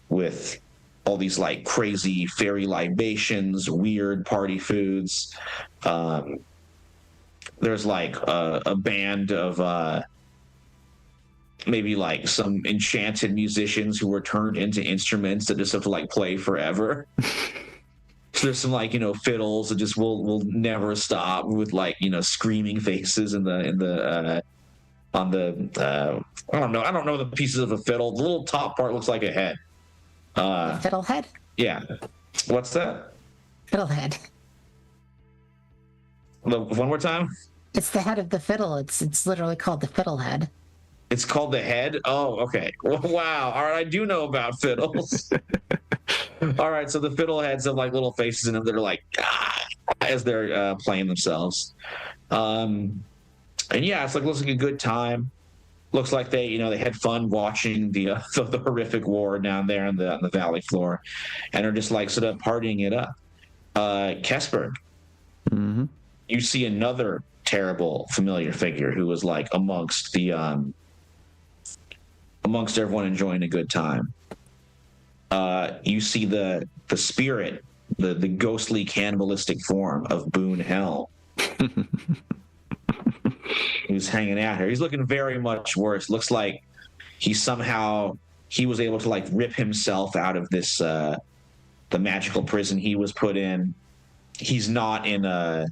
with all these crazy fairy libations, weird party foods. There's a band of maybe some enchanted musicians who were turned into instruments that just have to play forever. So there's some fiddles that just will never stop with screaming faces on the I don't know the pieces of a fiddle. The little top part looks like a head. Fiddlehead? Yeah. What's that? Fiddlehead. One more time? It's the head of the fiddle. It's literally called the fiddlehead. It's called the head? Oh, okay. Wow. All right, I do know about fiddles. All right, so the fiddleheads have little faces in them that are as they're playing themselves. And yeah, it's looks like a good time. Looks like they had fun watching the horrific war down there on the valley floor, and are just sort of partying it up. Kesper, Mm-hmm. you see another terrible familiar figure who was amongst everyone enjoying a good time. You see the spirit, the ghostly cannibalistic form of Boone Hell. Who's hanging out here. He's looking very much worse. Looks like he was able to rip himself out of this the magical prison he was put in. He's not in a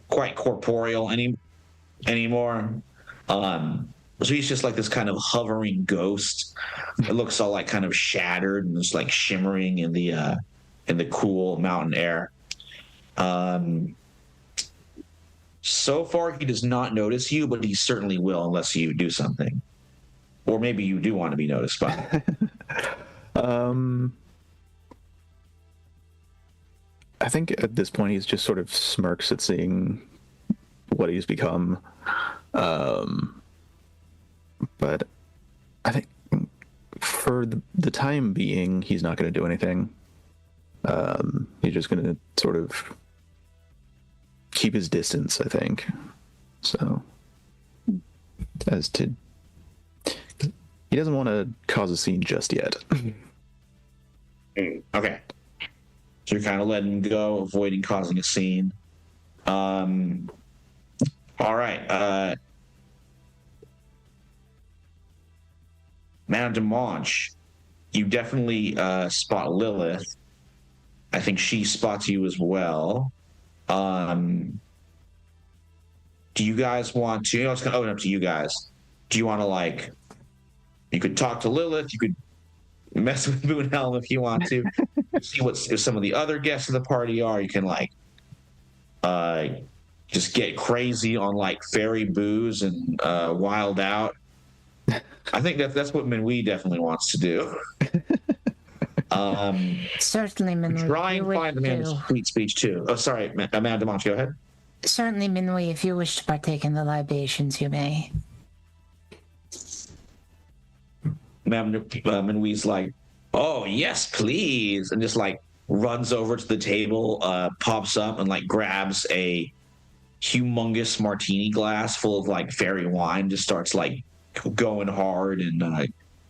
quite corporeal anymore. So he's just this kind of hovering ghost. It looks all kind of shattered and just shimmering in the cool mountain air. So far, he does not notice you, but he certainly will unless you do something. Or maybe you do want to be noticed by him. I think at this point he's just sort of smirks at seeing what he's become. But I think for the time being, he's not going to do anything. He's just going to sort of keep his distance, I think. So, as to, he doesn't want to cause a scene just yet. Okay. So you're kind of letting him go, avoiding causing a scene. All right. Madame Demanche, you definitely spot Lilith. I think she spots you as well. Do you guys want to? It's going to open up to you guys. Do you want to, like, you could talk to Lilith, you could mess with Moonhelm if you want to, see what if some of the other guests of the party are. You can, like, just get crazy on, like, fairy booze and wild out. I think that's what Minhui definitely wants to do. Certainly, Minhui. Try and find the man's sweet speech too. Oh, sorry, Amanda Demanche, go ahead. Certainly, Minhui, if you wish to partake in the libations, you may. Minhui's like, oh, yes, please. And just, like, runs over to the table, pops up and, like, grabs a humongous martini glass full of, like, fairy wine, just starts, like, going hard and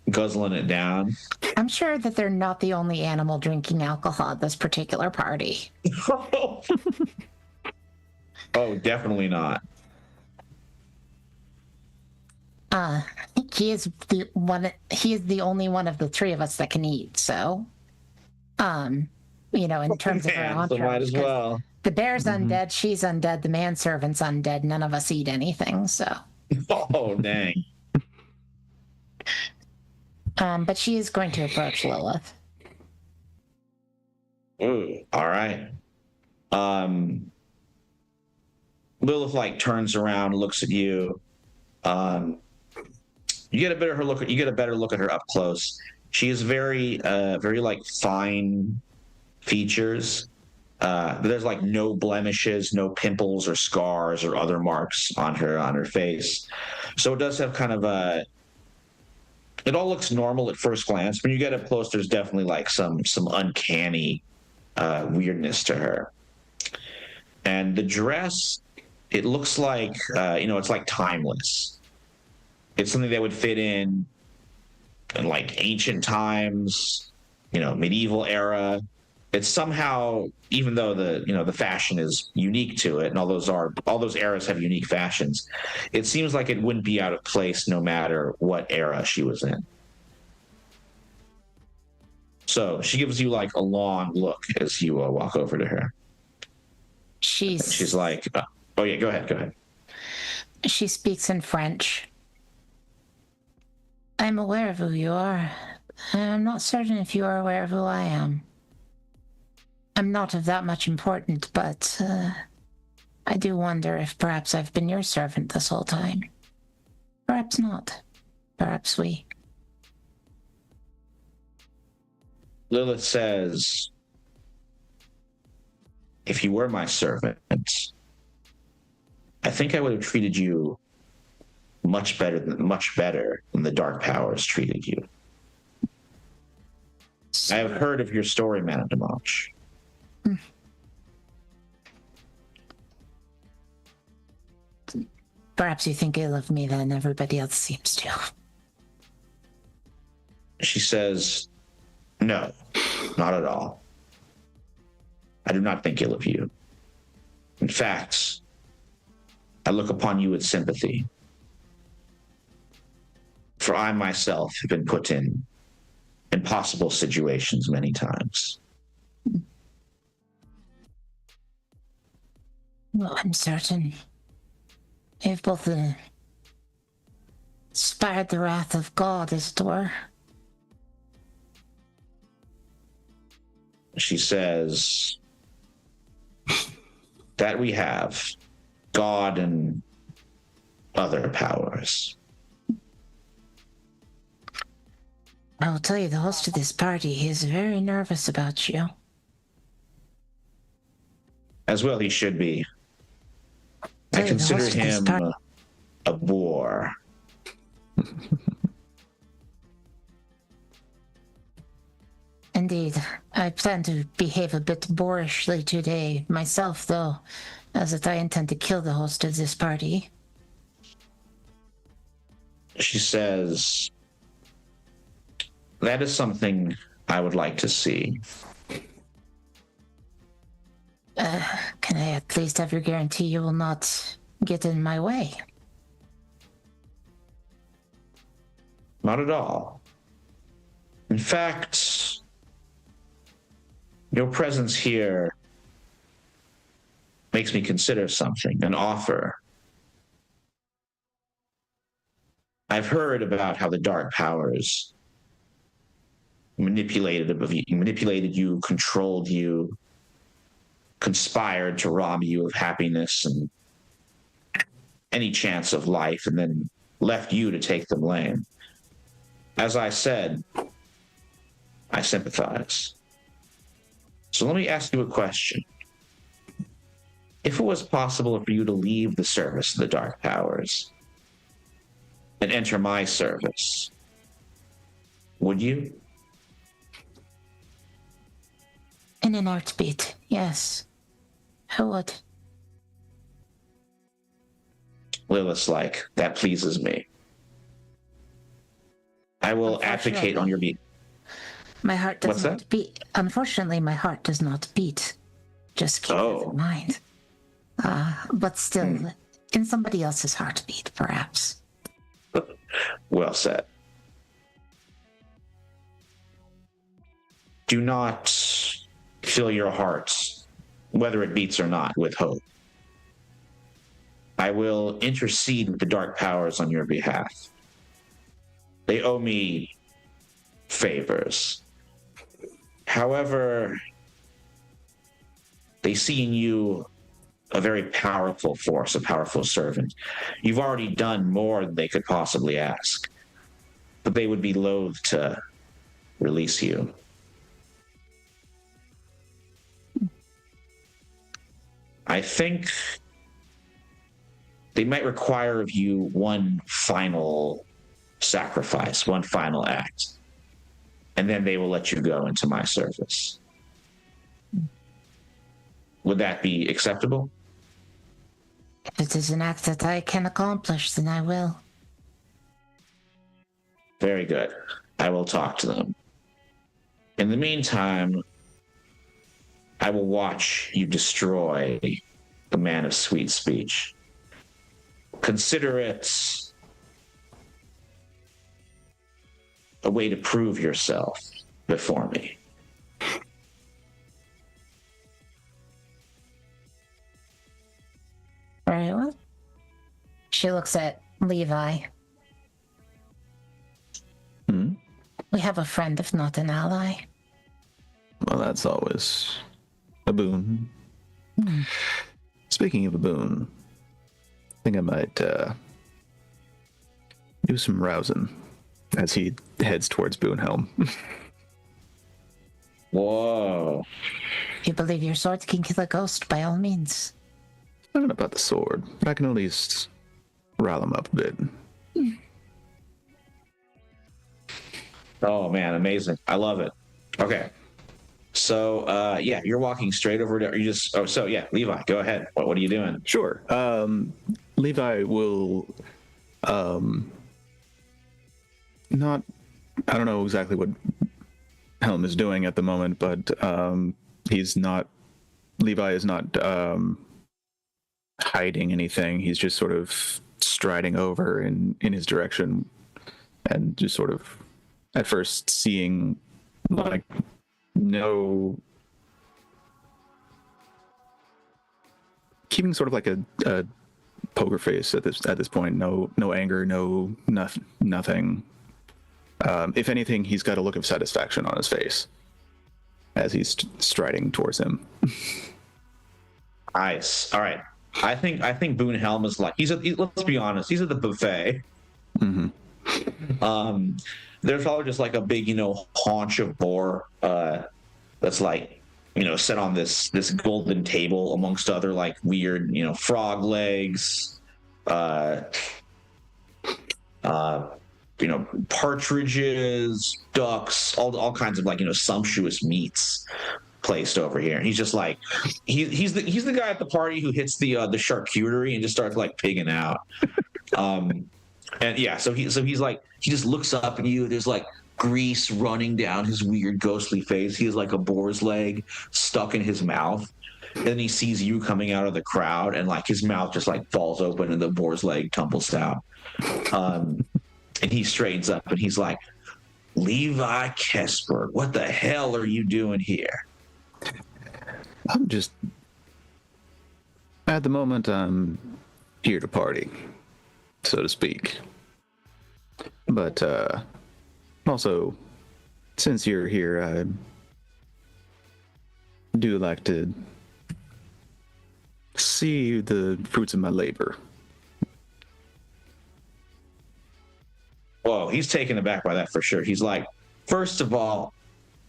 guzzling it down. I'm sure that they're not the only animal drinking alcohol at this particular party. Oh, definitely not. I think he is the one. He is the only one of the three of us that can eat. So, in terms of our so might as well. The bear's undead, she's undead, the manservant's undead. None of us eat anything. So. Oh, dang. But she is going to approach Lilith. Ooh, all right. Lilith, like, turns around, looks at you. You get a better look at her up close. She has very like fine features. There's like no blemishes, no pimples or scars or other marks on her face. So it does have kind of it all looks normal at first glance. When you get up close, there's definitely like some uncanny weirdness to her. And the dress, it looks like it's like timeless. It's something that would fit in like ancient times, medieval era. It's somehow, even though the fashion is unique to it, and all those eras have unique fashions, it seems like it wouldn't be out of place no matter what era she was in. So she gives you like a long look as you walk over to her. She's like, oh yeah, go ahead. She speaks in French. I'm aware of who you are. I'm not certain if you are aware of who I am. I'm not of that much importance, but I do wonder if perhaps I've been your servant this whole time. Perhaps not. Perhaps we. Lilith says, if you were my servant, I think I would have treated you much better than the Dark Powers treated you. I have heard of your story, Madame Demanche. Perhaps you think ill of me than everybody else seems to. She says, no, not at all. I do not think ill of you. In fact, I look upon you with sympathy. For I myself have been put in impossible situations many times. Well, I'm certain you've both inspired the wrath of God, as it were. She says, that we have. God and other powers. I will tell you, the host of this party, he is very nervous about you. As well he should be. I Tell you, the consider host of this him party- a bore. Indeed. I plan to behave a bit boorishly today myself, though, as that I intend to kill the host of this party. She says, that is something I would like to see. Can I at least have your guarantee you will not get in my way? Not at all. In fact, your presence here makes me consider something, an offer. I've heard about how the dark powers manipulated you, controlled you, conspired to rob you of happiness and any chance of life, and then left you to take the blame. As I said, I sympathize. So let me ask you a question. If it was possible for you to leave the service of the dark powers and enter my service, would you? In an heartbeat, yes. I would. Lilith's like, that pleases me. I will advocate on your behalf. My heart does What's not that? beat. Unfortunately, my heart does not beat. Just keep that in mind. But still, in somebody else's heartbeat, perhaps. Well said. Do not fill your hearts, whether it beats or not, with hope. I will intercede with the dark powers on your behalf. They owe me favors. However, they see in you a very powerful force, a powerful servant. You've already done more than they could possibly ask, but they would be loath to release you. I think they might require of you one final sacrifice, one final act, and then they will let you go into my service. Would that be acceptable? If it is an act that I can accomplish, then I will. Very good. I will talk to them. In the meantime, I will watch you destroy the man of sweet speech. Consider it a way to prove yourself before me. Very well. She looks at Levi. We have a friend, if not an ally. Well, that's always a boon. Speaking of a boon, I think I might do some rousing as he heads towards Boonhelm. Whoa. If you believe your sword can kill a ghost, by all means. I don't know about the sword, but I can at least rile him up a bit. Oh, man, amazing. I love it. Okay. So, yeah, you're walking straight over to, you just, oh, so, yeah, Levi, go ahead. What are you doing? Sure. Levi will not, I don't know exactly what Helm is doing at the moment, but Levi is not hiding anything. He's just sort of striding over in his direction and just sort of at first seeing like keeping sort of like a poker face at this point. No anger, nothing. If anything, he's got a look of satisfaction on his face as he's striding towards him. Nice. All right. I think Boone Helm is like let's be honest, he's at the buffet. Mm-hmm. There's probably just like a big, haunch of boar that's like, set on this golden table amongst other like weird, frog legs, partridges, ducks, all kinds of like, sumptuous meats placed over here. And he's just like, he's the guy at the party who hits the charcuterie and just starts like pigging out. And yeah, so he's like, he just looks up at you. There's like grease running down his weird ghostly face. He has like a boar's leg stuck in his mouth. And then he sees you coming out of the crowd, and like his mouth just like falls open and the boar's leg tumbles out. And he straightens up and he's like, Levi Kesper, what the hell are you doing here? I'm just, at the moment, I'm here to party, so to speak. But also, since you're here, I do like to see the fruits of my labor. Whoa, he's taken aback by that for sure. He's like, first of all,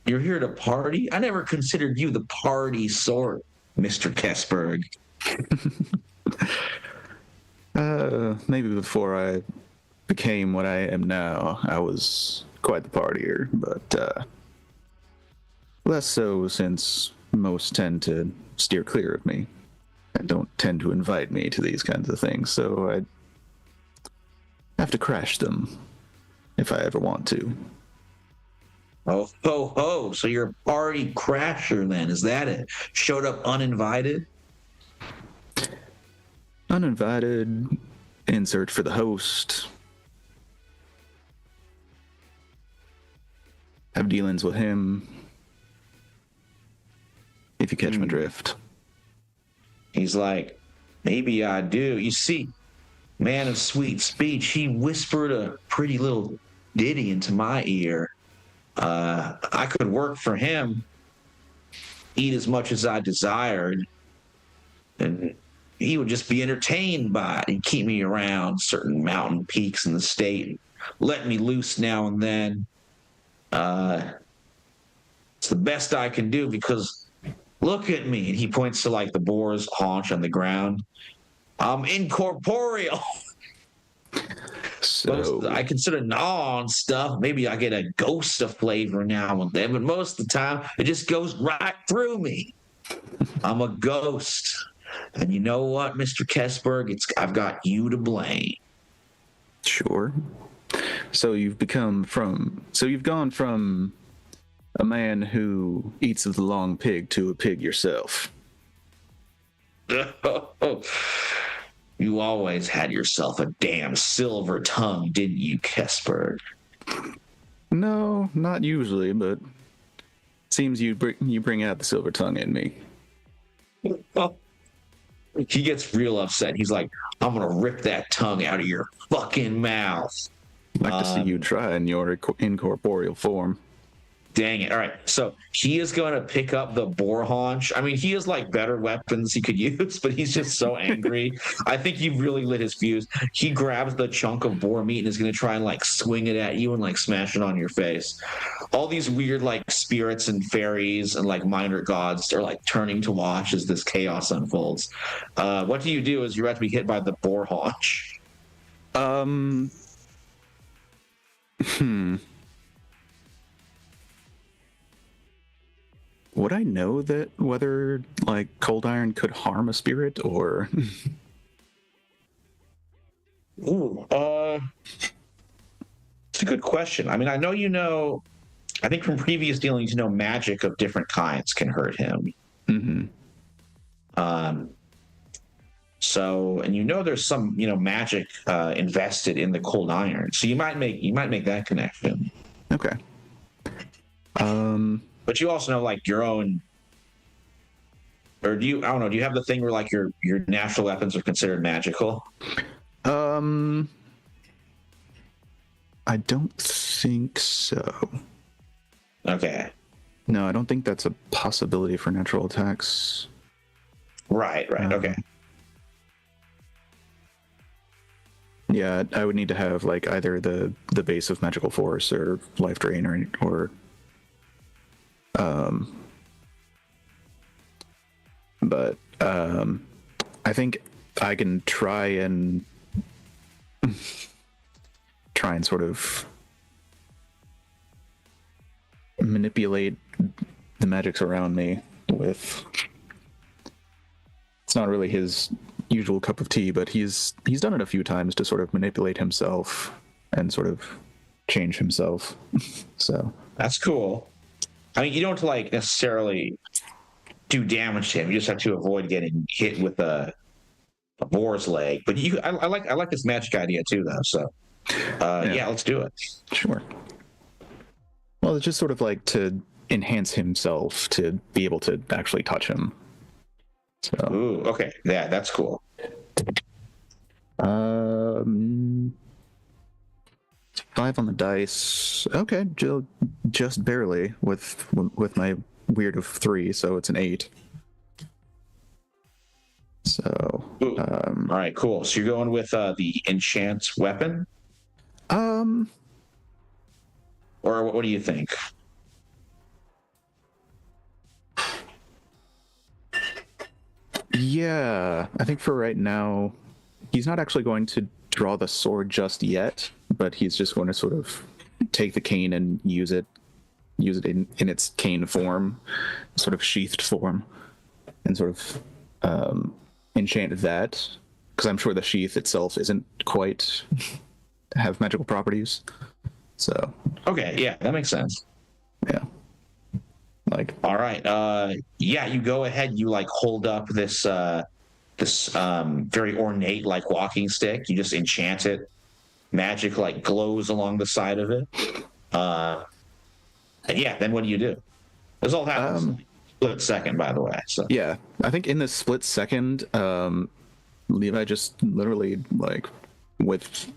you're here to party? I never considered you the party sort, Mr. Kesberg. Maybe before I became what I am now, I was quite the partier, but less so since most tend to steer clear of me and don't tend to invite me to these kinds of things, so I have to crash them if I ever want to. Oh, ho, ho. So you're a party crasher then, is that it? Showed up uninvited? Uninvited, in search for the host. Have dealings with him, if you catch my drift. He's like, maybe I do. You see, man of sweet speech, he whispered a pretty little ditty into my ear. I could work for him, eat as much as I desired, and he would just be entertained by it. He'd keep me around certain mountain peaks in the state, let me loose now and then. It's the best I can do because look at me. And he points to like the boar's haunch on the ground. I'm incorporeal. So I consider gnaw and stuff. Maybe I get a ghost of flavor now and then, but most of the time it just goes right through me. I'm a ghost. And you know what, Mr. Kesberg? I've got you to blame. sure. So you've gone from a man who eats of the long pig to a pig yourself. You always had yourself a damn silver tongue, didn't you, Kesberg? No, not usually, but seems you bring out the silver tongue in me. He gets real upset. He's like, I'm gonna rip that tongue out of your fucking mouth. I'd like to see you try in your incorporeal form. Dang it. All right. So he is going to pick up the boar haunch. I mean, he has like better weapons he could use, but he's just so angry. I think you've really lit his fuse. He grabs the chunk of boar meat and is going to try and like swing it at you and like smash it on your face. All these weird like spirits and fairies and like minor gods are like turning to watch as this chaos unfolds. What do you do as you're about to be hit by the boar haunch? Would I know that whether like cold iron could harm a spirit or? Ooh, it's a good question. I mean, I think from previous dealings, magic of different kinds can hurt him. Mm-hmm. So, and there's some, magic invested in the cold iron. So you might make that connection. Okay. But you also know like your own, or do you? I don't know. Do you have the thing where like your natural weapons are considered magical? I don't think so. Okay. No, I don't think that's a possibility for natural attacks. Right. Okay. Yeah, I would need to have like either the base of magical force or life drain or but I think I can try and sort of manipulate the magics around me with. It's not really his usual cup of tea, but he's done it a few times to sort of manipulate himself and sort of change himself. So That's cool. I mean, you don't have to like necessarily do damage to him. You just have to avoid getting hit with a boar's leg. But I like this magic idea too, though. So yeah, let's do it. sure. Well, it's just sort of like to enhance himself to be able to actually touch him. So Ooh, okay, yeah, that's cool. 5 on the dice. Okay, just barely with my weird of 3, so it's an 8. So Ooh. All right, cool. So you're going with the enchant weapon, or what do you think? yeah, I think for right now, he's not actually going to draw the sword just yet, but he's just going to sort of take the cane and use it in its cane form, sort of sheathed form, and sort of enchant that, because I'm sure the sheath itself isn't quite have magical properties. So Okay, yeah, that makes sense. yeah, like All right, yeah, you go ahead. You like hold up this very ornate like walking stick. You just enchant it. Magic like glows along the side of it. And yeah, then what do you do? This all happens in a split second, by the way. So yeah, I think in this split second, Levi just literally like with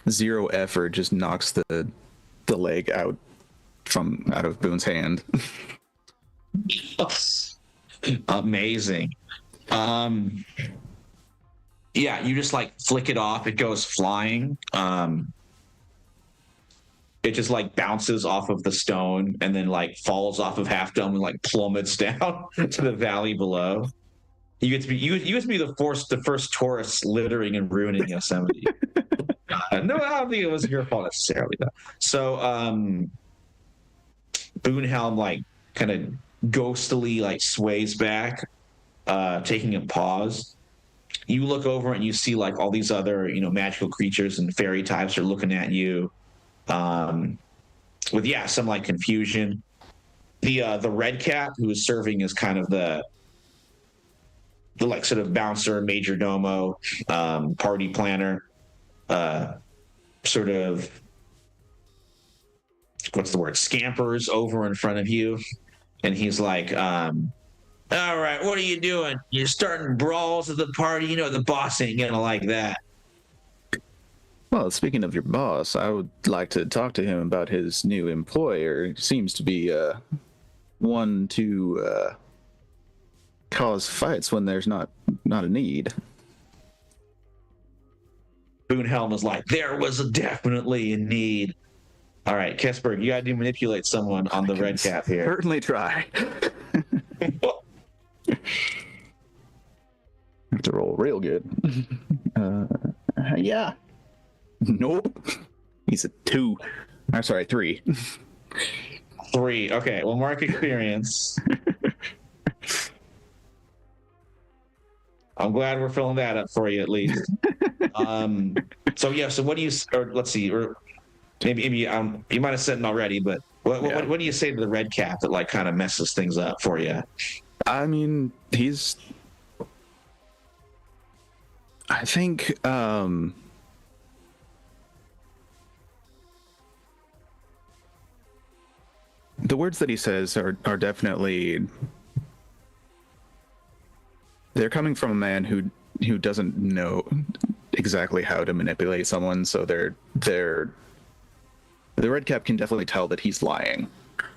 0 effort just knocks the leg out of Boone's hand. amazing. Yeah, you just like flick it off. It goes flying. It just like bounces off of the stone and then like falls off of Half Dome and like plummets down to the valley below. You get to be the first tourists littering and ruining Yosemite. No, I don't think it was your fault necessarily though. So Boonhelm like kind of ghostily like sways back, taking a pause. You look over and you see like all these other magical creatures and fairy types are looking at you, with some like confusion. The red cap who is serving as kind of the like sort of bouncer, major domo, party planner, sort of what's the word, scampers over in front of you, and he's like, all right, what are you doing? You're starting brawls at the party. The boss ain't gonna like that. Well, speaking of your boss, I would like to talk to him about his new employer. He seems to be one to cause fights when there's not a need. Boonhelm is like, there was definitely a need. All right, Kesberg, you got to manipulate someone on the red cap here. Certainly try. Have to roll real good. Yeah. Nope. He's a 2. I'm sorry, 3. 3. Okay, well, mark experience. I'm glad we're filling that up for you at least. So what do you? Or let's see, or maybe you might have said it already, but what do you say to the red cap that like kind of messes things up for you? I mean, I think the words that he says are definitely, they're coming from a man who doesn't know exactly how to manipulate someone, so the red cap can definitely tell that he's lying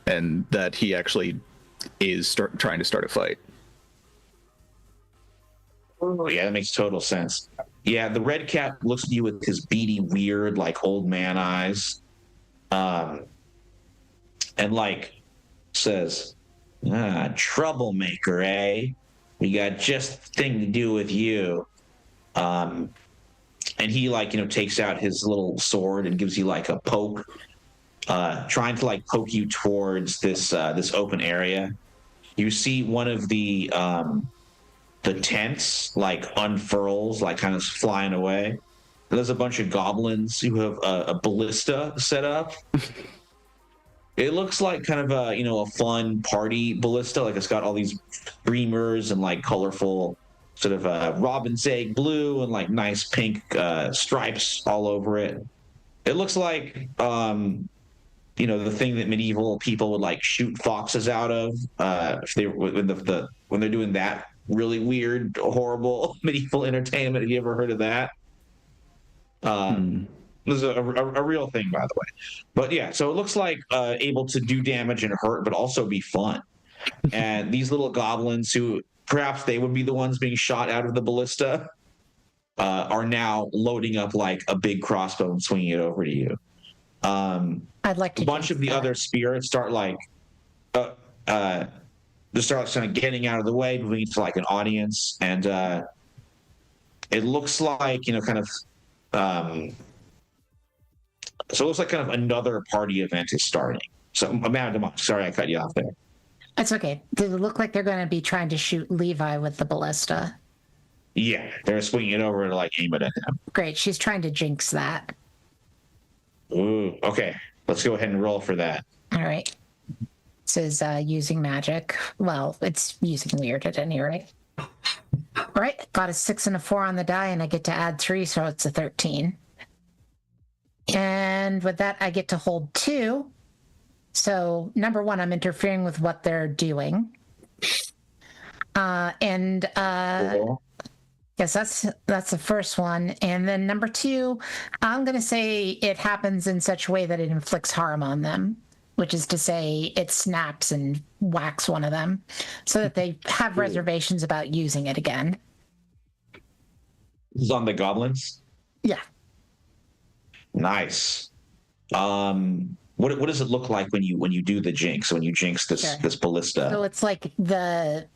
and that he actually is trying to start a fight. Oh yeah, that makes total sense. Yeah, the red cat looks at you with his beady, weird, like old man eyes, and like says, "Troublemaker, eh? We got just the thing to do with you." And he takes out his little sword and gives you like a poke, trying to like poke you towards this open area. You see one of the tents like unfurls, like kind of flying away. And there's a bunch of goblins who have a ballista set up. It looks like kind of a fun party ballista. Like it's got all these streamers and like colorful sort of robin's egg blue and like nice pink stripes all over it. It looks like the thing that medieval people would like shoot foxes out of if they when they're doing that really weird, horrible medieval entertainment. Have you ever heard of that? This is a real thing, by the way. But yeah, so it looks like able to do damage and hurt, but also be fun. And these little goblins, who perhaps they would be the ones being shot out of the ballista, are now loading up like a big crossbow and swinging it over to you. I'd like to. A bunch of the other spirits start like, just start kind of getting out of the way, moving into like an audience, and it looks like so it looks like kind of another party event is starting. So, Madam, sorry I cut you off there. That's okay. Does it look like they're going to be trying to shoot Levi with the ballista? Yeah, they're swinging it over to like aim it at him. Great. She's trying to jinx that. Ooh, okay. Let's go ahead and roll for that. All right. This is using magic. Well, it's using weird at any rate. All right. Got a 6 and a 4 on the die, and I get to add 3, so it's a 13. And with that, I get to hold 2. So, number 1, I'm interfering with what they're doing. Cool. Yes, that's the first one. And then number 2, I'm going to say it happens in such a way that it inflicts harm on them, which is to say it snaps and whacks one of them so that they have reservations about using it again. This is on the goblins? Yeah. Nice. What does it look like when you do the jinx, when you jinx this ballista? So it's like the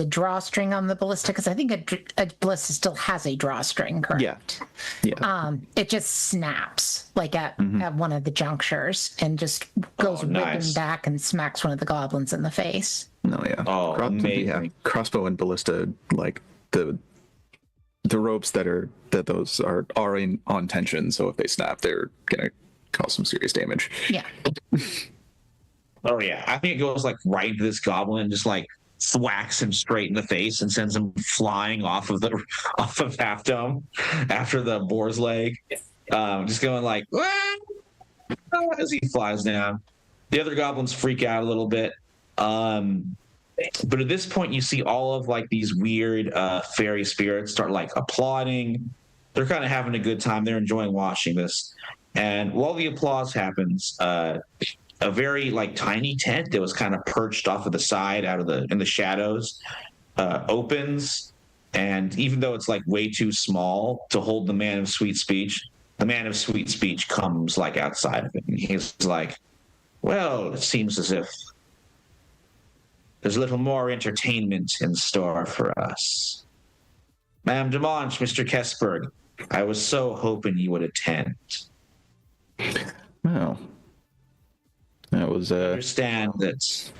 drawstring on the ballista, because I think a ballista still has a drawstring, correct? Yeah. It just snaps like at one of the junctures and just goes whipping back and smacks one of the goblins in the face. No, yeah. Oh, amazing. Yeah, crossbow and ballista, like the ropes that those are on tension, so if they snap, they're gonna cause some serious damage. Yeah. Oh yeah, I think it goes like right to this goblin, just like thwacks him straight in the face and sends him flying off of Half Dome after the boar's leg. Just going like as he flies down. The other goblins freak out a little bit. But at this point, you see all of like these weird fairy spirits start like applauding. They're kind of having a good time. They're enjoying watching this. And while the applause happens, a very like tiny tent that was kind of perched off of the side in the shadows opens. And even though it's like way too small to hold the man of sweet speech, the man of sweet speech comes like outside of it. And he's like, well, it seems as if there's a little more entertainment in store for us. Madame Demange, Mr. Kessberg, I was so hoping you would attend. Well, that was I understand that.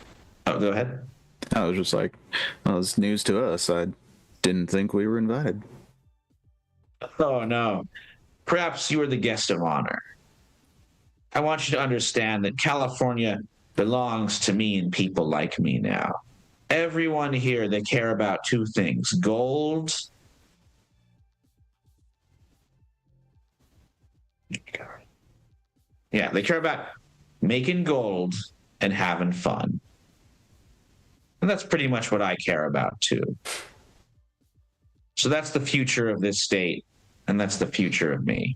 Oh, go ahead. I was just like, well, it's news to us. I didn't think we were invited. Oh no. Perhaps you are the guest of honor. I want you to understand that California belongs to me and people like me now. Everyone here, they care about 2 things: gold Yeah, they care about making gold and having fun. And that's pretty much what I care about too. So that's the future of this state, and that's the future of me.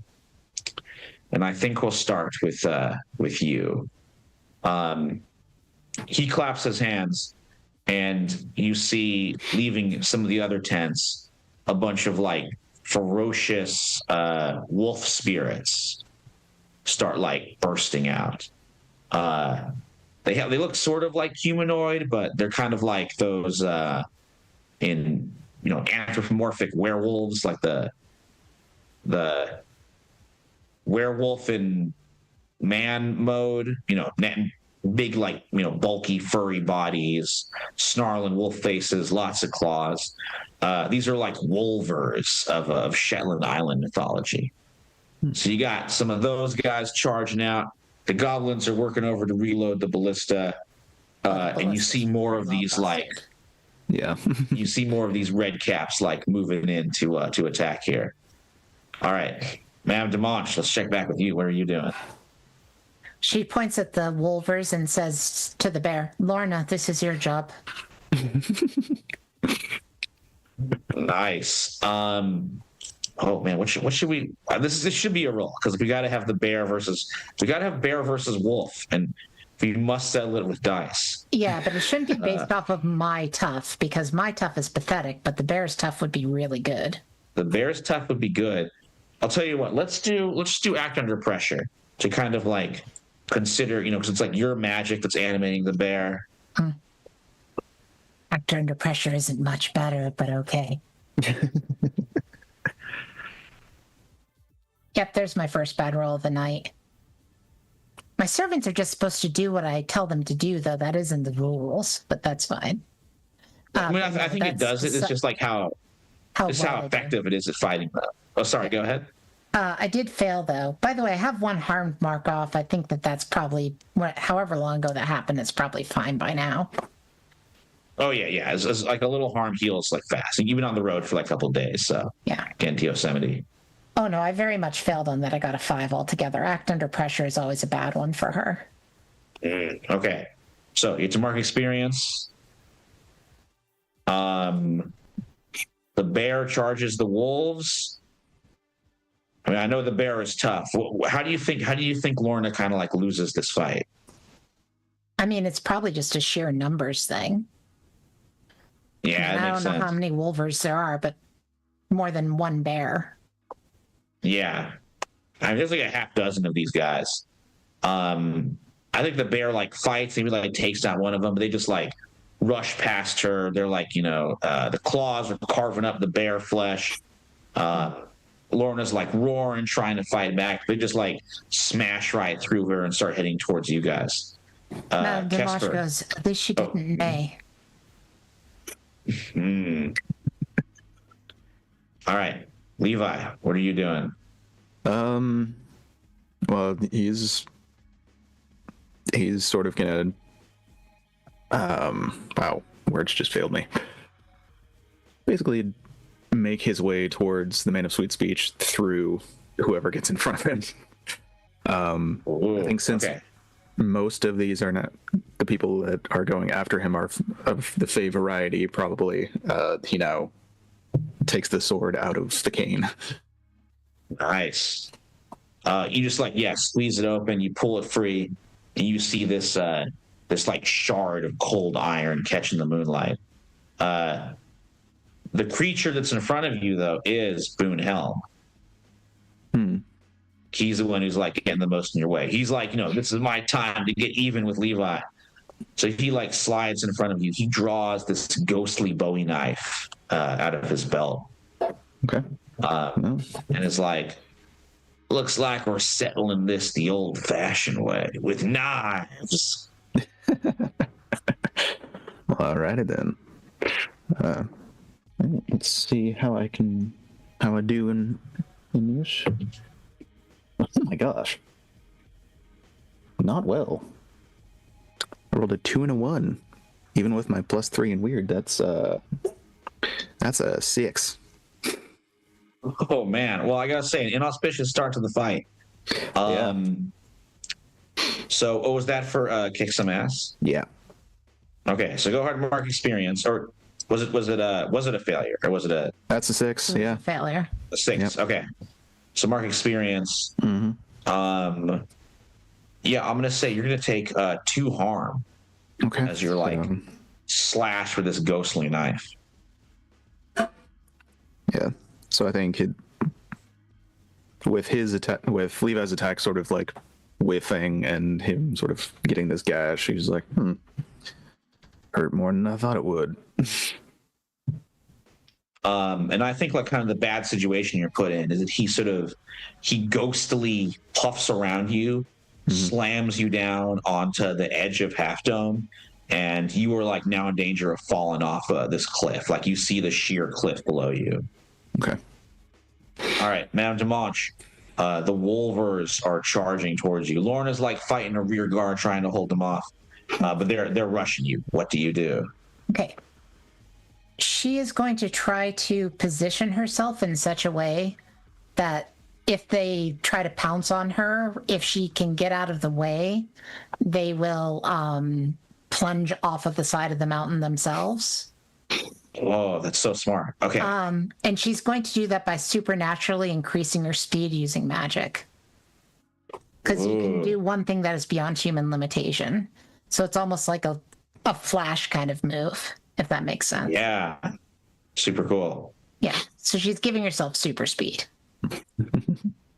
And I think we'll start with you. He claps his hands, and you see, leaving some of the other tents, a bunch of like ferocious wolf spirits start like bursting out. They look sort of like humanoid, but they're kind of like those in anthropomorphic werewolves, like the werewolf in man mode. Big, like, bulky, furry bodies, snarling wolf faces, lots of claws. These are like wolvers of Shetland Island mythology. So you got some of those guys charging out. The goblins are working over to reload the ballista. And you see more of these, like, Yeah. you see more of these red caps, like, moving in to attack here. All right. Madame Demanche, let's check back with you. What are you doing? She points at the wolvers and says to the bear, "Lorna, this is your job." Nice. Oh man, what should we? This should be a roll because we got to have bear versus wolf, and we must settle it with dice. Yeah, but it shouldn't be based off of my tough, because my tough is pathetic, but the bear's tough would be really good. The bear's tough would be good. I'll tell you what. Let's do act under pressure to kind of like consider, because it's like your magic that's animating the bear. Actor under pressure isn't much better, but okay. Yep, there's my first bad roll of the night. My servants are just supposed to do what I tell them to do, though. That isn't the rules, but that's fine. I think it does it. It's just like how effective it is at fighting them. Oh, sorry. Go ahead. I did fail, though. By the way, I have one harmed mark off. I think that's probably, however long ago that happened, it's probably fine by now. Oh, yeah. It's like a little harm heals like fast. And you've been on the road for like a couple of days, so. Yeah. Getting to Yosemite. Oh, no, I very much failed on that. I got a 5 altogether. Act under pressure is always a bad one for her. Okay. So it's a mark experience. The bear charges the wolves. I mean, I know the bear is tough. How do you think Lorna kind of like loses this fight? I mean, it's probably just a sheer numbers thing. Yeah, I don't know how many wolvers there are, but more than one bear. Yeah. I mean, there's like a half dozen of these guys. I think the bear like fights, maybe like takes down one of them, but they just like rush past her. They're like, the claws are carving up the bear flesh. Lorna's like roaring, trying to fight back. They just like smash right through her and start heading towards you guys. Demosh goes, "At least she didn't neigh." All right, Levi, what are you doing? Well, he's sort of gonna. Wow, words just failed me. Basically, make his way towards the Man of Sweet Speech through whoever gets in front of him. I think since most of these are not the people that are going after him are of the Fey variety, probably he now takes the sword out of the cane. Nice. You just squeeze it open, you pull it free, and you see this like shard of cold iron catching the moonlight. The creature that's in front of you, though, is Boonhelm. He's the one who's like getting the most in your way. He's like, this is my time to get even with Levi. So he like slides in front of you. He draws this ghostly Bowie knife out of his belt. Okay. And it's like, looks like we're settling this the old-fashioned way with knives. Alrighty then. Let's see how I do in this. Oh my gosh. Not well. I rolled a 2 and a 1. Even with my +3 in weird, that's a 6. Oh man. Well, I gotta say, an inauspicious start to the fight. So was that for kick some ass? Yeah. Okay, so go ahead and mark experience, or was it a failure, or was it a? That's a 6. Yeah. Failure. A 6. Yep. Okay. So mark experience. Mm-hmm. Yeah, I'm gonna say you're gonna take 2 harm. Okay. As you're like slashed with this ghostly knife. Yeah. So I think with his attack, with Levi's attack sort of like whiffing and him sort of getting this gash, he's like, hurt more than I thought it would. And I think like kind of the bad situation you're put in is that he ghostily puffs around you, slams you down onto the edge of Half Dome, and you are like now in danger of falling off this cliff. Like you see the sheer cliff below you. Okay. All right, Madame Demanche, the Wolvers are charging towards you. Lorna's like fighting a rear guard trying to hold them off, but they're rushing you. What do you do? Okay. She is going to try to position herself in such a way that if they try to pounce on her, if she can get out of the way, they will plunge off of the side of the mountain themselves. Oh, that's so smart. Okay. And she's going to do that by supernaturally increasing her speed using magic. Because you can do one thing that is beyond human limitation. So it's almost like a flash kind of move, if that makes sense. Yeah. Super cool. Yeah. So she's giving herself super speed.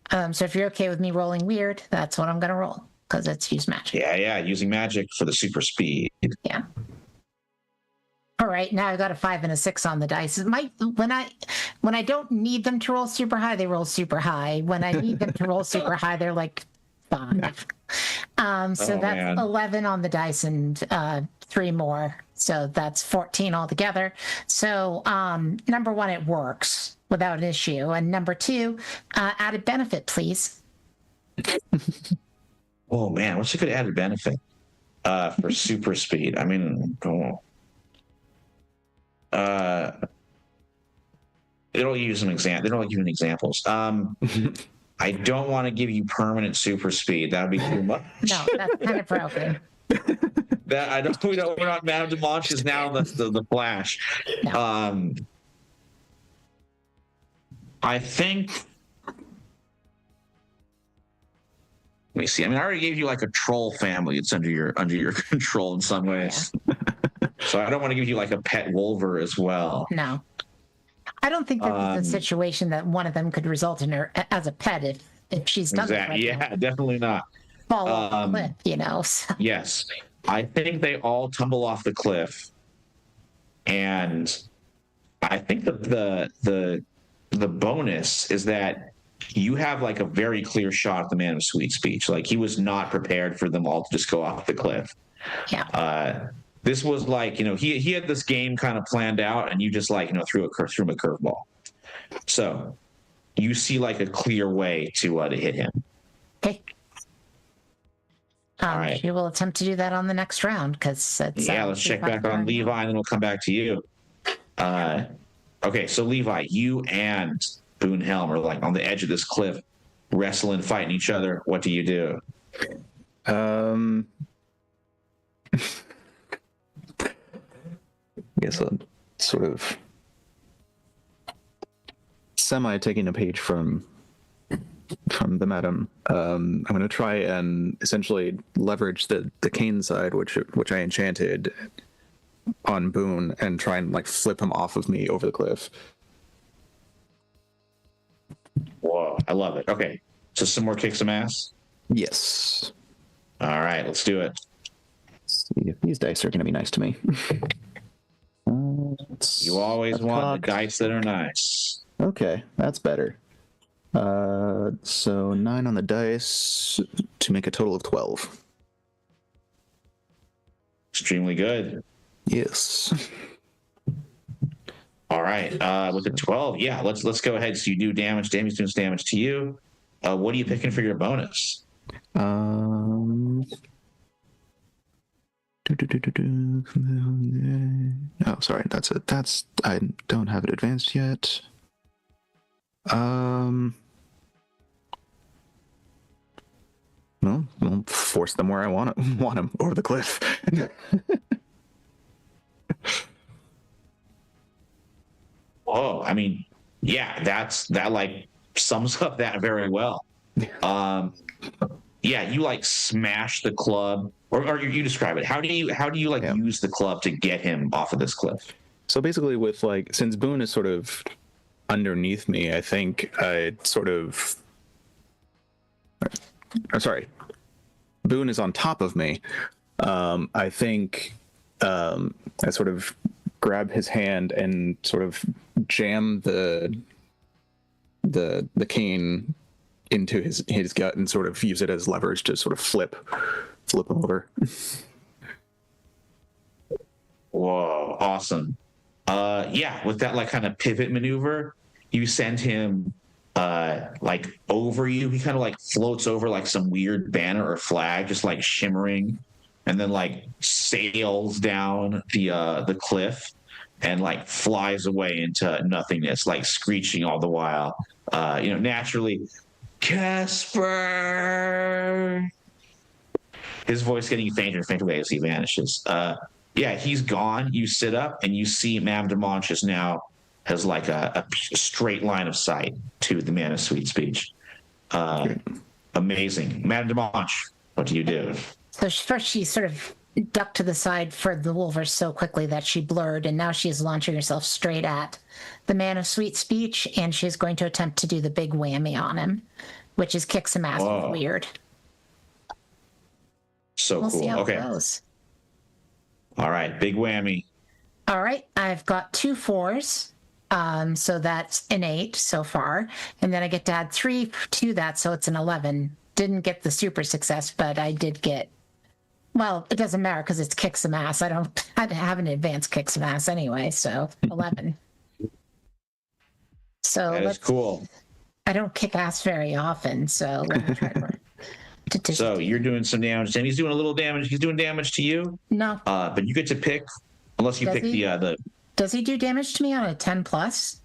So if you're okay with me rolling weird, that's what I'm going to roll because it's use magic. Yeah. Using magic for the super speed. Yeah. All right. Now I've got a 5 and a 6 on the dice. When I don't need them to roll super high, they roll super high. When I need them to roll super high, they're like 5. So that's 11 on the dice and 3 more. So that's 14 altogether. So number 1, it works without an issue. And number 2, added benefit, please. Oh, man. What's a good added benefit for super speed? I mean, it'll use an example. They don't like giving examples. I don't want to give you permanent super speed. That would be too much. No, that's kind of broken. That I don't. We're not. Madame Demanche is now the Flash. No. I think. Let me see. I mean, I already gave you like a troll family. It's under your control in some ways. Yeah. So I don't want to give you like a pet wolver as well. No. I don't think that's a situation that one of them could result in her as a pet if she's done that. Right yeah, now. Definitely not. Fall off the cliff, you know. So. Yes. I think they all tumble off the cliff. And I think the bonus is that you have like a very clear shot at the man of sweet speech. Like he was not prepared for them all to just go off the cliff. Yeah. This was like, he had this game kind of planned out, and you just like, threw him a curveball. So you see like a clear way to hit him. Okay. All right. She will attempt to do that on the next round because it's. Yeah, let's check back on Levi, and then we'll come back to you. Okay, so Levi, you and Boonhelm are like on the edge of this cliff, wrestling, fighting each other. What do you do? I guess I'm sort of taking a page from the madam. I'm going to try and essentially leverage the cane side, which I enchanted on Boone, and try and like flip him off of me over the cliff. Whoa, I love it. Okay, so some more kick some ass? Yes. All right, let's do it. Let's see if these dice are going to be nice to me. You always want the dice that are nice. Okay, that's better. So 9 on the dice to make a total of 12. Extremely good. Yes. All right. With the 12, yeah, let's go ahead. So you do damage. Damage does damage to you. What are you picking for your bonus? Oh, sorry. That's it. I don't have it advanced yet. Well, I'll force them where I want them over the cliff. Oh, I mean, yeah, that like sums up that very well. Yeah, you like smash the club, or you describe it. How do you like use the club to get him off of this cliff? So basically, with like, since Boone is sort of underneath me. I think I sort of. I'm sorry. Boone is on top of me. I think I sort of grab his hand and sort of jam the cane into his gut and sort of use it as leverage to sort of flip him over. Whoa, awesome. Yeah, with that like kind of pivot maneuver, you send him like over you. He kind of like floats over like some weird banner or flag, just like shimmering, and then like sails down the cliff and like flies away into nothingness, like screeching all the while. Naturally, Casper. His voice getting fainter and fainter as he vanishes. Yeah, he's gone. You sit up and you see Madame Demanche now has like a straight line of sight to the Man of Sweet Speech. Amazing. Madame Demanche, what do you do? So first she sort of ducked to the side for the Wolvers so quickly that she blurred, and now she is launching herself straight at the Man of Sweet Speech, and she's going to attempt to do the big whammy on him, which is kick some ass with weird. So we'll cool. See how Okay. It goes. All right, big whammy. All right, I've got 2 4s. So that's an 8 so far. And then I get to add 3 to that, so it's an 11. Didn't get the super success, but I did get, well, it doesn't matter because it's kick some ass. I have an advanced kick some ass anyway, so 11. So That is cool. I don't kick ass very often, so let me try to So you're doing some damage, and he's doing a little damage. He's doing damage to you. No. But you get to pick, unless you Does pick he? the. Does he do damage to me on a 10 plus?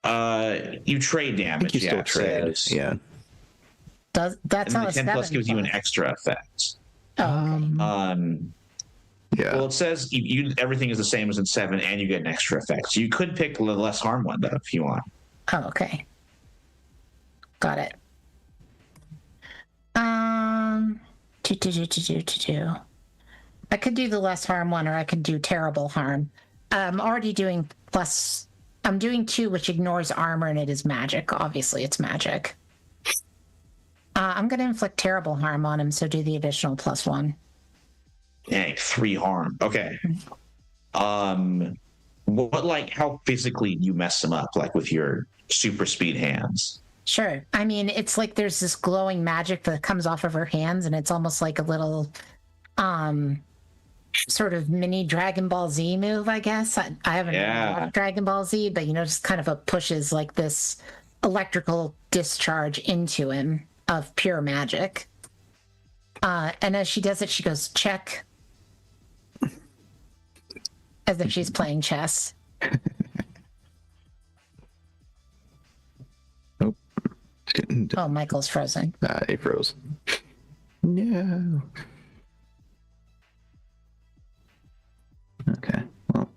You trade I damage. think you still it trade. says. Yeah. That's And on the a 10 7 plus gives you an extra effect. Oh, okay. Yeah. Well, it says you everything is the same as in 7, and you get an extra effect. So you could pick the less harm one though, if you want. Oh, okay. Got it. I could do the less harm one, or I could do terrible harm. I'm already doing plus. I'm doing 2, which ignores armor, and it is magic. Obviously, it's magic. I'm going to inflict terrible harm on him, so do the additional +1. Dang, 3 harm. Okay. What like how physically you mess him up, like with your super speed hands? Sure. I mean, it's like there's this glowing magic that comes off of her hands, and it's almost like a little sort of mini Dragon Ball Z move, I guess. I haven't watched Dragon Ball Z, but just kind of a pushes like this electrical discharge into him of pure magic. And as she does it, she goes, check. As if she's playing chess. Oh, Michael's frozen. He froze. No. Okay. Well.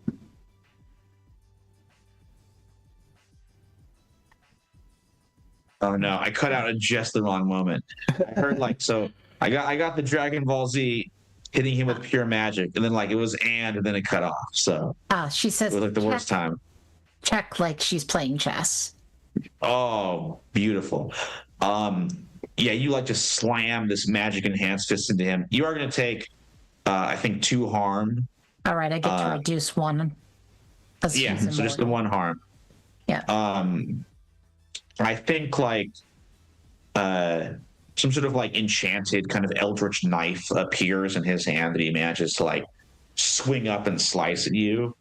Oh no, I cut out at just the wrong moment. I heard like so. I got the Dragon Ball Z hitting him with pure magic, and then like it was and then it cut off. So She says it was like the worst time. Check like she's playing chess. Oh, beautiful. Yeah, you like just slam this magic enhanced fist into him. You are going to take, I think, 2 harm. All right, I get to reduce 1. Yeah, so just the 1 harm. Yeah. I think like some sort of like enchanted kind of eldritch knife appears in his hand that he manages to like swing up and slice at you.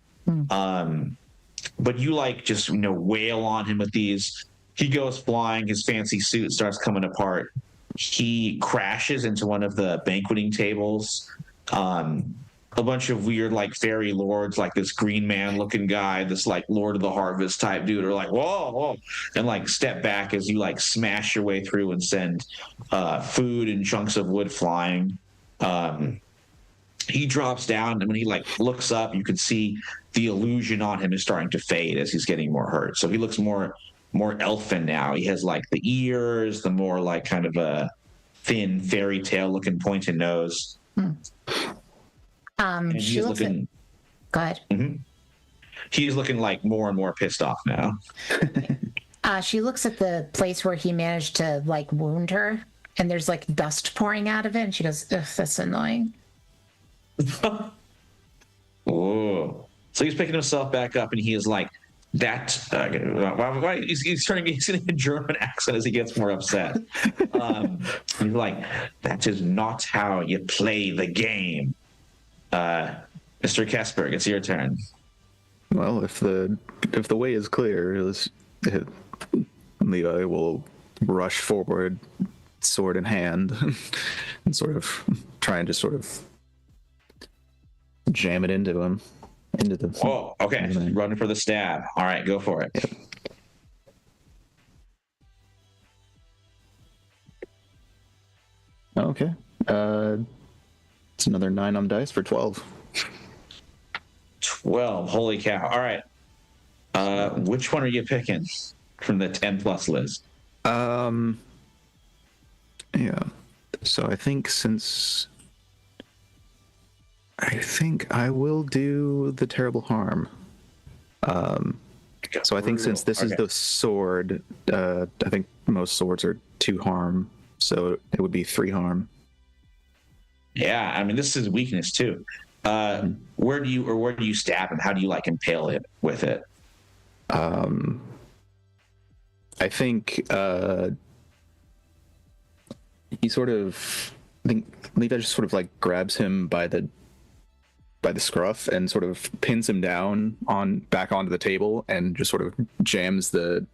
But you like just wail on him with these. He goes flying. His fancy suit starts coming apart. He crashes into one of the banqueting tables. A bunch of weird like fairy lords, like this green man looking guy, this like Lord of the Harvest type dude, are like whoa, and like step back as you like smash your way through and send food and chunks of wood flying. He drops down, and when he like looks up, you can see the illusion on him is starting to fade as he's getting more hurt. So he looks more elfin now. He has like the ears, the more like kind of a thin fairy tale looking pointed nose. And She he's looks looking. Go ahead. Mhm. He's looking like more and more pissed off now. She looks at the place where he managed to like wound her, and there's like dust pouring out of it, and she goes, "Ugh, that's annoying." Oh, so he's picking himself back up, and he is like, "That." He's getting a German accent as he gets more upset. He's like, "That is not how you play the game." Mr. Kesberg, it's your turn. Well, if the way is clear, Levi will rush forward, sword in hand, and sort of try and just sort of jam it into him, into the. Oh, okay. Running for the stab. All right, go for it. Yep. Okay. It's another 9 on dice for 12. 12. Holy cow. All right. Which one are you picking from the 10 plus list? Yeah. So I think I will do the terrible harm. So I think since this is the sword, I think most swords are 2 harm, so it would be 3 harm. Yeah, I mean, this is weakness too. Where do you stab him? How do you like impale him with it? I think he sort of, I think Levi just sort of like grabs him by the scruff and sort of pins him down back onto the table and just sort of jams the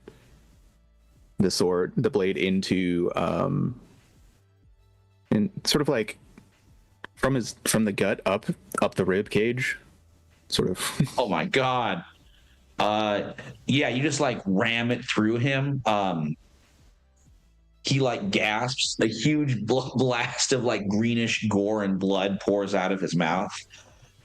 blade into and sort of like from the gut up the rib cage, sort of. Oh my god. Yeah, you just like ram it through him. He like gasps. A huge blast of like greenish gore and blood pours out of his mouth.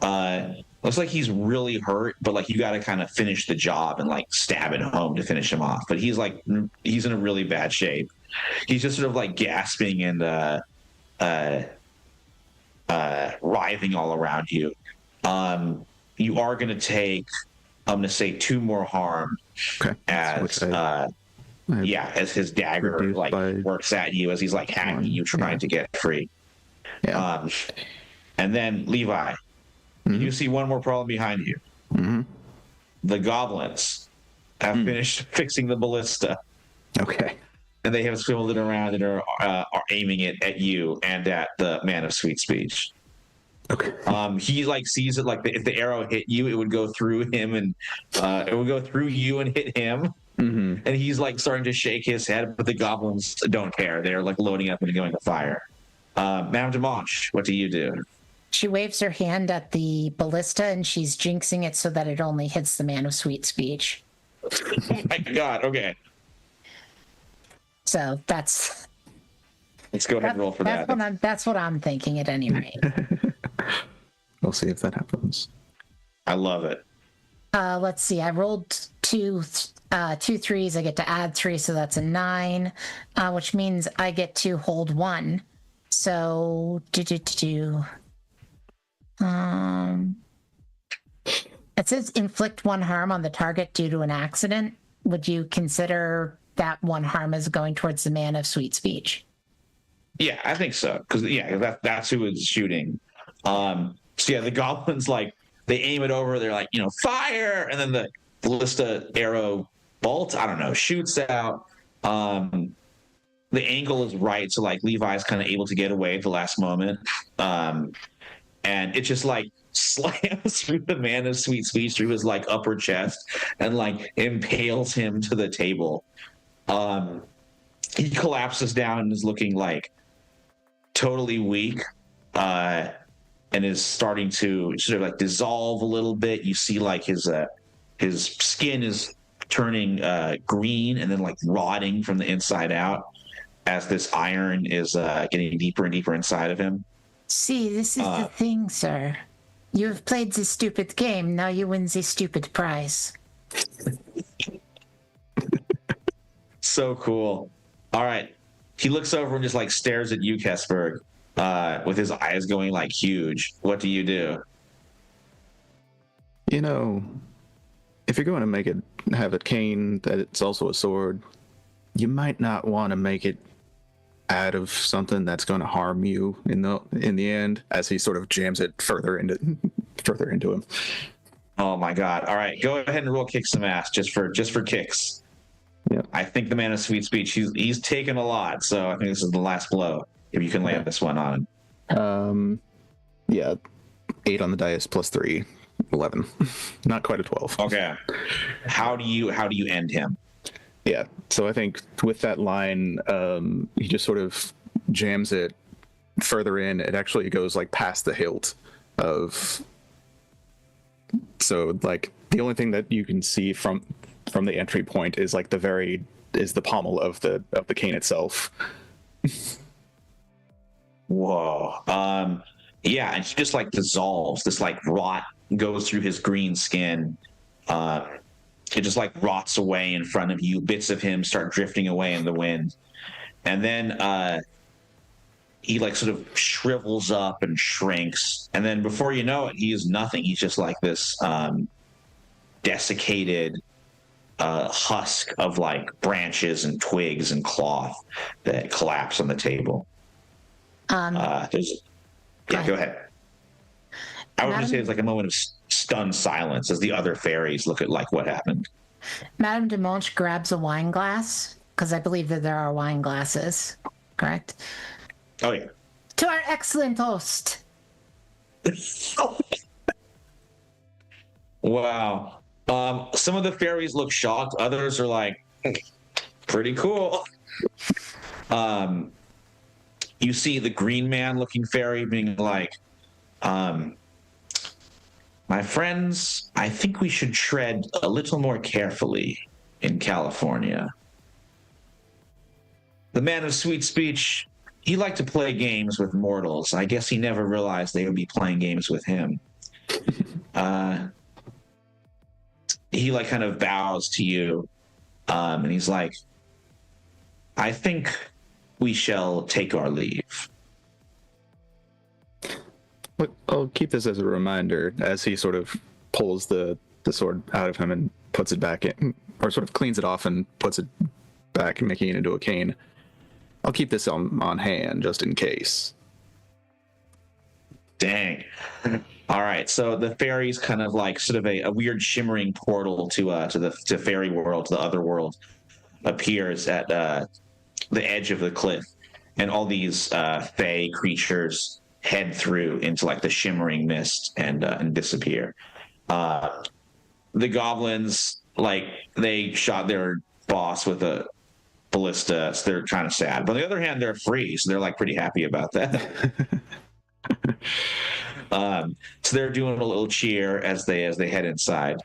Looks like he's really hurt, but like you got to kind of finish the job and like stab it home to finish him off. But he's in a really bad shape. He's just sort of like gasping and writhing all around you. You are going to take, I'm going to say 2 more harm. Okay. As as his dagger like works at you as he's like hacking you, trying to get free. Yeah. And then Levi, you see one more problem behind you. Mm-hmm. The goblins have finished fixing the ballista. Okay. And they have swiveled it around and are aiming it at you and at the man of sweet speech. Okay. He like sees it like if the arrow hit you, it would go through him and it would go through you and hit him. Mm-hmm. And he's like starting to shake his head, but the goblins don't care. They're like loading up and going to fire. Madame Demanche, what do you do? She waves her hand at the ballista and she's jinxing it so that it only hits the man of sweet speech. Oh my god, okay. So let's go ahead and roll for that. That's what I'm thinking at any rate. We'll see if that happens. I love it. Let's see. I rolled two threes. I get to add 3, so that's a 9, which means I get to hold 1. So it says inflict 1 harm on the target due to an accident. Would you consider that 1 harm as going towards the man of sweet speech? Yeah, I think so. Because that's who is shooting. So yeah, the goblins like they aim it over. They're like, fire, and then the ballista arrow bolt, I don't know, shoots out. The angle is right, so like Levi's kind of able to get away at the last moment. And it just like slams through the man of sweet speech through his like upper chest and like impales him to the table. He collapses down and is looking like totally weak, and is starting to sort of like dissolve a little bit. You see like his skin is turning green and then like rotting from the inside out as this iron is getting deeper and deeper inside of him. See, this is the thing, sir. You have played this stupid game, now you win the stupid prize. So cool. All right. He looks over and just like stares at you, Kesberg, with his eyes going like huge. What do you do? if you're going to have a cane that it's also a sword, you might not want to make it out of something that's going to harm you in the end. As he sort of jams it further into him. Oh my God! All right, go ahead and roll kick some ass just for kicks. Yeah. I think the man of sweet speech. He's taken a lot, so I think this is the last blow. If you can land this one on him. Yeah, 8 on the dice plus 3, 11. Not quite a 12. Okay. How do you end him? Yeah. So I think with that line, he just sort of jams it further in. It actually goes like past the hilt of. So like the only thing that you can see from the entry point is like the pommel of the cane itself. Whoa. Yeah, and he just like dissolves. This like rot goes through his green skin. It just like rots away in front of you. Bits of him start drifting away in the wind. And then he like sort of shrivels up and shrinks. And then before you know it, he is nothing. He's just like this desiccated husk of like branches and twigs and cloth that collapse on the table. Go ahead. I would just say it's like a moment of stunned silence as the other fairies look at like what happened. Madame de Monch grabs a wine glass, because I believe that there are wine glasses, correct? Oh yeah. To our excellent host. Wow. Some of the fairies look shocked. Others are like, pretty cool. You see the green man looking fairy being like, my friends, I think we should tread a little more carefully in California. The man of sweet speech, he liked to play games with mortals. I guess he never realized they would be playing games with him. He like kind of bows to you, and he's like, I think we shall take our leave. Look, I'll keep this as a reminder as he sort of pulls the sword out of him and puts it back in, or sort of cleans it off and puts it back, making it into a cane. I'll keep this on hand just in case. Dang. All right, so the fairies kind of like sort of a weird shimmering portal to fairy world, to the other world, appears at the edge of the cliff, and all these fae creatures head through into like the shimmering mist and disappear. The goblins, like, they shot their boss with a ballista, so they're kind of sad. But on the other hand, they're free, so they're like pretty happy about that. So they're doing a little cheer as they head inside.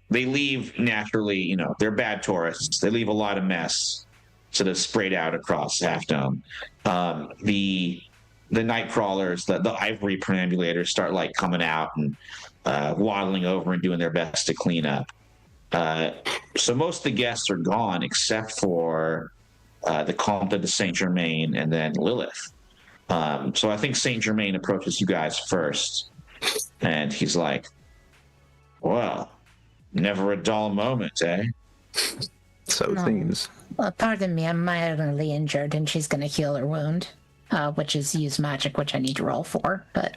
They leave naturally, they're bad tourists. They leave a lot of mess sort of sprayed out across Half Dome. The night crawlers, the ivory perambulators start like coming out and waddling over and doing their best to clean up. So most of the guests are gone except for the Comte de Saint Germain and then Lilith. So I think Saint Germain approaches you guys first, and he's like, well, never a dull moment, eh? So it seems. Well, pardon me, I'm mildly injured, and she's going to heal her wound, which is use magic, which I need to roll for. But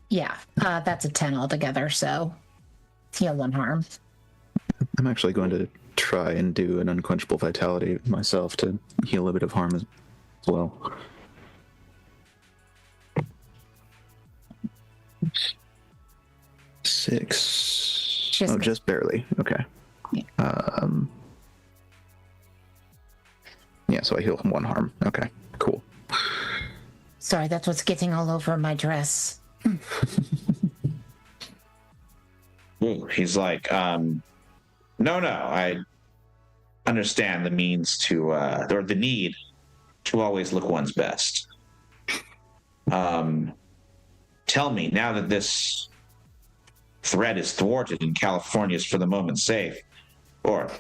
yeah, that's a 10 altogether, so heal 1 harm. I'm actually going to try and do an unquenchable vitality myself to heal a bit of harm as well. Six. Just barely. Okay. Yeah. Yeah, so I heal 1 harm. Okay, cool. Sorry, that's what's getting all over my dress. He's like, no, I understand the means to, or the need to always look one's best. Tell me, now that this threat is thwarted and California is for the moment safe, or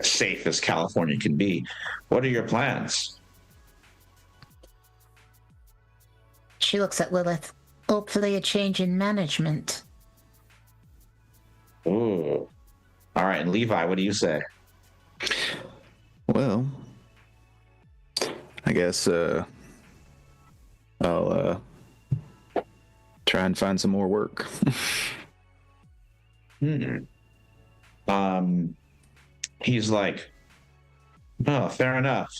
safe as California can be, what are your plans? She looks at Lilith. Hopefully a change in management. Ooh. All right, and Levi, what do you say? Well, I guess I'll try and find some more work. He's like, oh, fair enough.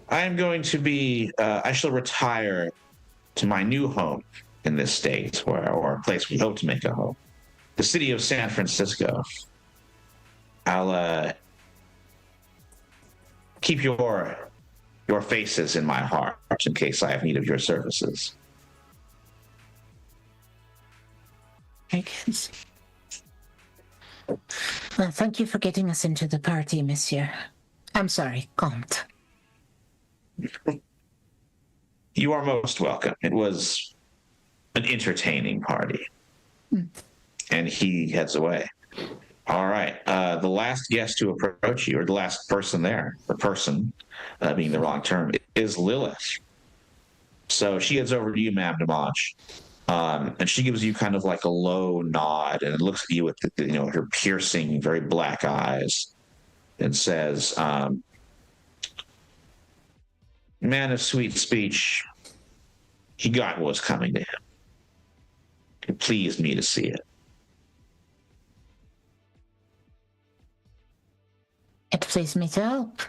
I am going to be, I shall retire to my new home in this state, or a place we hope to make a home. The city of San Francisco. I'll keep your faces in my heart in case I have need of your services. I guess. Well, thank you for getting us into the party, monsieur. I'm sorry, Comte. You are most welcome. It was an entertaining party. And he heads away. All right. The last guest to approach you, or the last person there, the person being the wrong term, is Lilith. So she heads over to you, Madame Demange. And she gives you kind of like a low nod and looks at you with her piercing, very black eyes and says, man of sweet speech, he got what was coming to him. It pleased me to see it. It pleased me to help.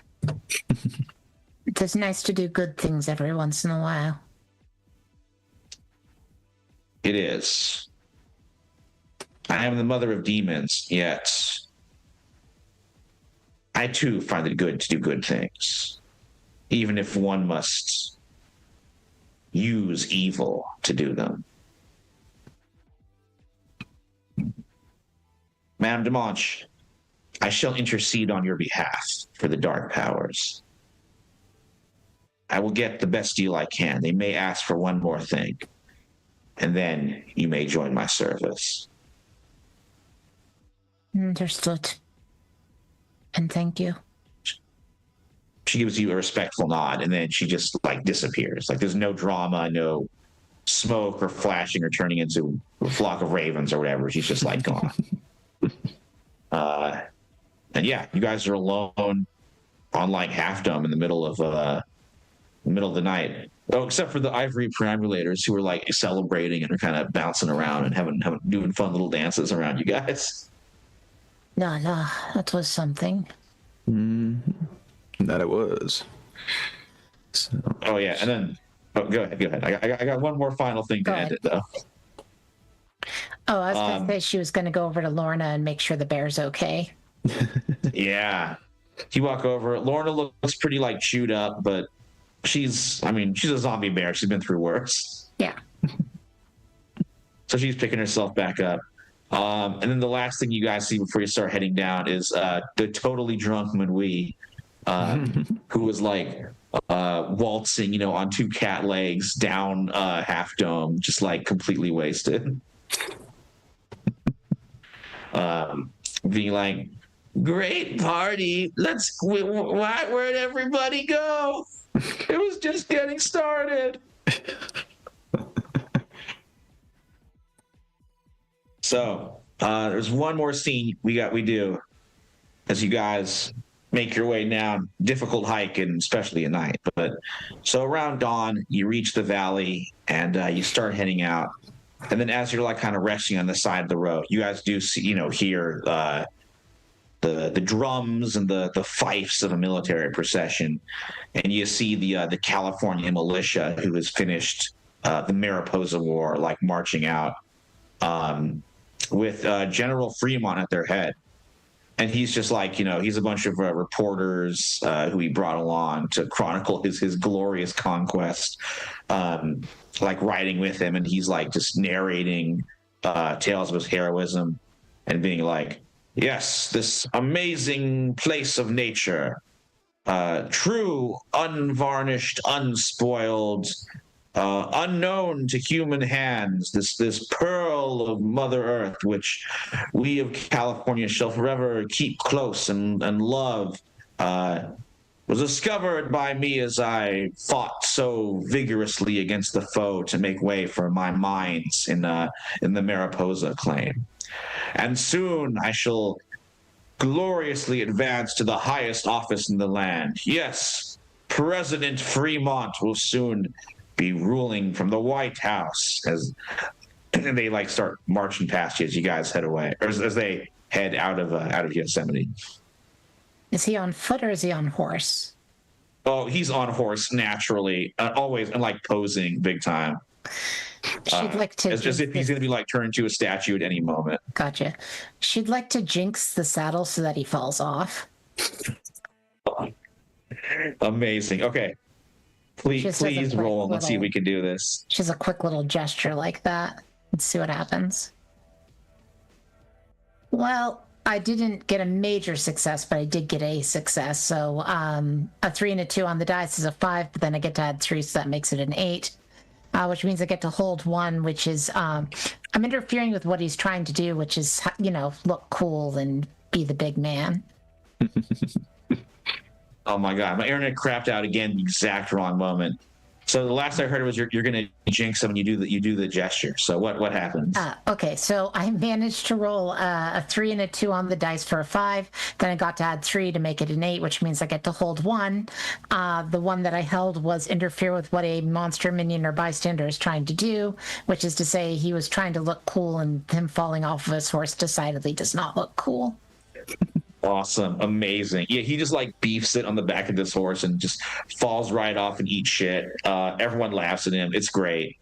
It is nice to do good things every once in a while. It is. I am the mother of demons, yet I too find it good to do good things, even if one must use evil to do them. Madame Demange, I shall intercede on your behalf for the dark powers. I will get the best deal I can. They may ask for one more thing, and then you may join my service. Understood. And thank you. She gives you a respectful nod, and then she just disappears. There's no drama, no smoke or flashing or turning into a flock of ravens or whatever. She's just gone. And yeah, you guys are alone on Half Dome in the middle of the night. Oh, except for the ivory perambulators who are celebrating and are kind of bouncing around and doing fun little dances around you guys. No, that was something. That it was. So. Oh yeah, and then go ahead. I got one more final thing to end it though. Oh, I was going to say she was going to go over to Lorna and make sure the bear's okay. Yeah. You walk over. Lorna looks pretty chewed up, but she's a zombie bear. She's been through worse. Yeah. So she's picking herself back up. And then the last thing you guys see before you start heading down is the totally drunk Manui, who was waltzing, on two cat legs down Half Dome, just completely wasted. Being great party. Where'd everybody go? It was just getting started. So there's one more scene we do as you guys make your way down. Difficult hike, and especially at night. But so around dawn, you reach the valley and you start heading out. And then as you're kind of resting on the side of the road, you guys do see, hear the drums and the fifes of a military procession, and you see the California militia who has finished the Mariposa War, marching out with General Fremont at their head. And he's just he's a bunch of reporters who he brought along to chronicle his glorious conquest, riding with him, and he's just narrating tales of his heroism and being yes, this amazing place of nature, true, unvarnished, unspoiled, unknown to human hands, this pearl of Mother Earth, which we of California shall forever keep close and love. was discovered by me as I fought so vigorously against the foe to make way for my mines in the Mariposa claim. And soon I shall gloriously advance to the highest office in the land. Yes, President Fremont will soon be ruling from the White House as they like start marching past you as you guys head away, or as they head out of Yosemite. Is he on foot or is he on horse? Oh, he's on horse naturally, always, and like posing big time. She'd like to as if he's going to be like turned to a statue at any moment. Gotcha. She'd like to jinx the saddle so that he falls off. Amazing. Okay. Please roll. Let's see if we can do this. She has a quick little gesture like that. Let's see what happens. Well, I didn't get a major success, but I did get a success. So a 3 and a 2 on the dice is a 5, but then I get to add 3, so that makes it an 8. Which means I get to hold 1, which is I'm interfering with what he's trying to do, which is, look cool and be the big man. Oh my God, my internet crapped out again, exact wrong moment. So the last I heard was you're going to jinx him and you do the gesture. So what happens? Okay, so I managed to roll a 3 and a 2 on the dice for a 5. Then I got to add 3 to make it an 8, which means I get to hold 1. The one that I held was interfere with what a monster, minion, or bystander is trying to do, which is to say he was trying to look cool, and him falling off of his horse decidedly does not look cool. Awesome. Amazing. Yeah, he just like beefs it on the back of this horse and just falls right off and eats shit. Everyone laughs at him. It's great.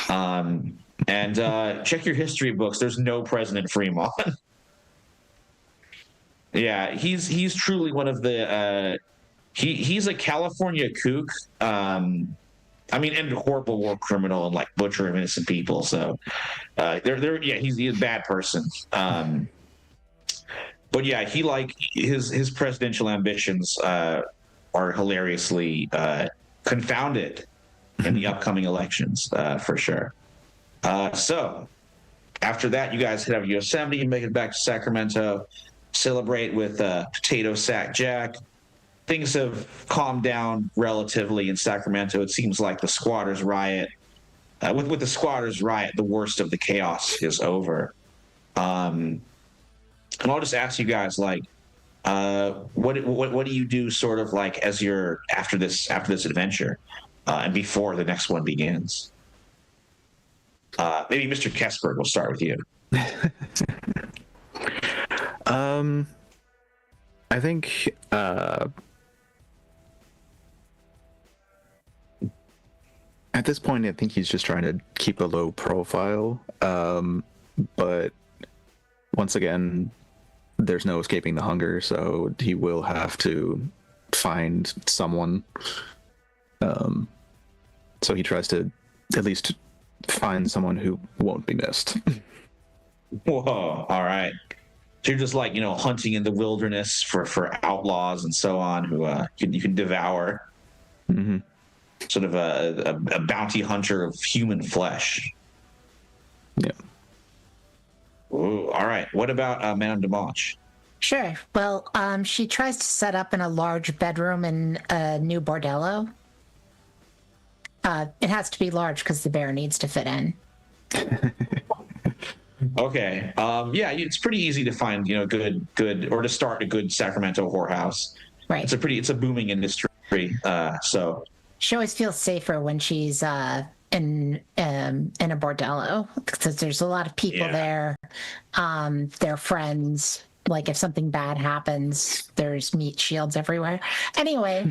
And check your history books. There's no President Fremont. Yeah, he's truly one of the he's a California kook. And horrible war criminal and like butcher of innocent people. So he's a bad person. But yeah, he like his presidential ambitions are hilariously confounded in the upcoming elections, for sure. So after that, you guys head over to Yosemite and make it back to Sacramento, celebrate with Potato Sack Jack. Things have calmed down relatively in Sacramento. It seems like the squatters' riot, with the squatters' riot, the worst of the chaos is over. And I'll just ask you guys, like, what do you do, sort of like as you're after this adventure, and before the next one begins? Maybe Mr. Kesberg, we'll start with you. I think at this point, I think he's just trying to keep a low profile. But once again, there's no escaping the hunger, so he will have to find someone. So he tries to at least find someone who won't be missed. Whoa! All right. So you're just like hunting in the wilderness for outlaws and so on who you can devour. Mm-hmm. Sort of a bounty hunter of human flesh. Yeah. Ooh, all right. What about Madame DeManche? Sure. Well, she tries to set up in a large bedroom in a new bordello. It has to be large because the bear needs to fit in. Okay. Yeah, it's pretty easy to find, good, or to start a good Sacramento whorehouse. Right. It's a booming industry. So she always feels safer when she's in a bordello because there's a lot of people there. They're friends. Like if something bad happens, there's meat shields everywhere. Anyway,